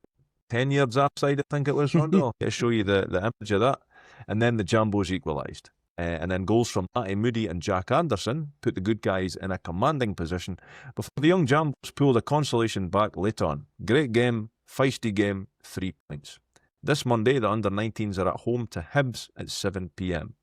10 yards offside, I think it was, Rondo. I'll show you the image of that. And then the Jambos equalised. And then goals from Matty Moody and Jack Anderson put the good guys in a commanding position before the young Jambos pulled a consolation back late on. Great game, feisty game, 3 points. This Monday, the under-19s are at home to Hibs at 7 p.m.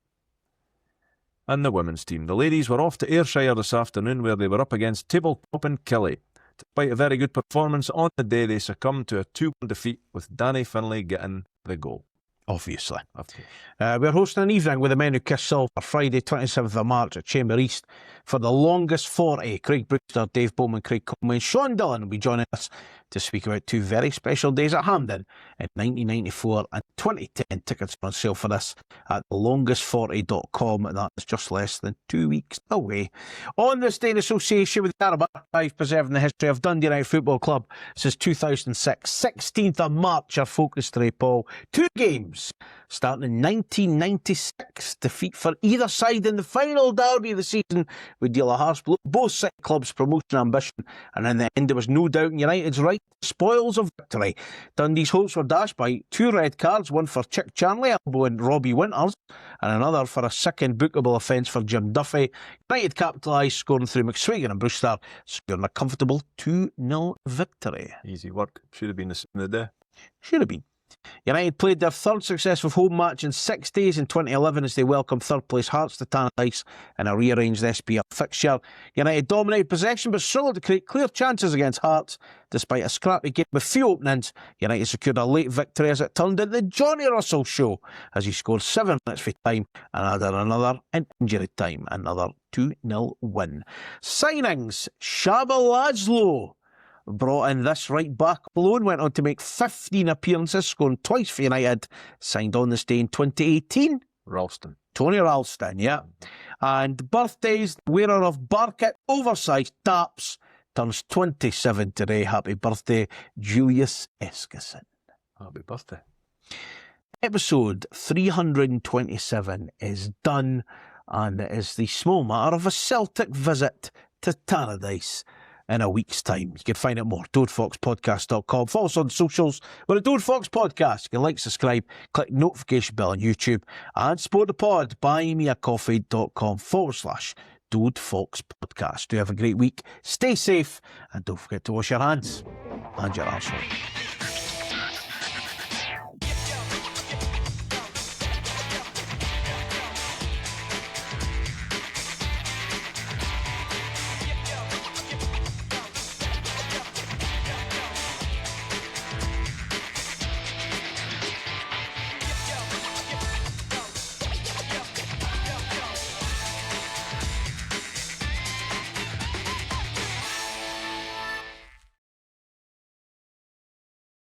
And the women's team. The ladies were off to Ayrshire this afternoon where they were up against Tabletop and Killie. Despite a very good performance on the day, they succumbed to a 2-1 defeat with Danny Finlay getting the goal. Obviously. Of course. We're hosting an evening with the men who kissed silver Friday, 27th of March at Chamber East for the longest 40. Craig Brewster, Dave Bowman, Craig Coleman, Sean Dillon will be joining us to speak about two very special days at Hampden in 1994 and 2010. Tickets are on sale for this at thelongest40.com, and that is just less than 2 weeks away. On this day in association with the Arab Archive, preserving the history of Dundee United Football Club since 2006, 16th of March, our focus today, Paul. 2 games starting in 1996. Defeat for either side in the final derby of the season would deal a harsh blow. Both set clubs' promotion ambition, and in the end there was no doubt in United's right spoils of victory. Dundee's hopes were dashed by 2 red cards, one for Chick Charnley elbowing Robbie Winters and another for a second bookable offence for Jim Duffy. United capitalised, scoring through McSwiggan and Brewster, securing a comfortable 2-0 victory. Easy work. Should have been the same the day. Should have been. United played their third successive home match in 6 days in 2011 as they welcomed third place Hearts to Tannadice in a rearranged SPL fixture. United dominated possession but struggled to create clear chances against Hearts. Despite a scrappy game with few openings, United secured a late victory as it turned into the Johnny Russell show as he scored 7 minutes for time and added another in injury time. Another 2-0 win. Signings: Shaba Laszlo brought in this right back alone, went on to make 15 appearances, scoring twice for United. Signed on this day in 2018. Ralston. Tony Ralston, yeah. And birthdays, wearer of Barkett oversized taps, turns 27 today. Happy birthday, Julius Eskison. Happy birthday. Episode 327 is done, and it is the small matter of a Celtic visit to Tannadice in a week's time. You can find out more, DodeFoxPodcast.com. Follow us on socials. We're at Dode Fox Podcast. You can like, subscribe, click notification bell on YouTube, and support the pod, buymeacoffee.com/Dode Fox Podcast. Do have a great week. Stay safe, and don't forget to wash your hands and your arsehole.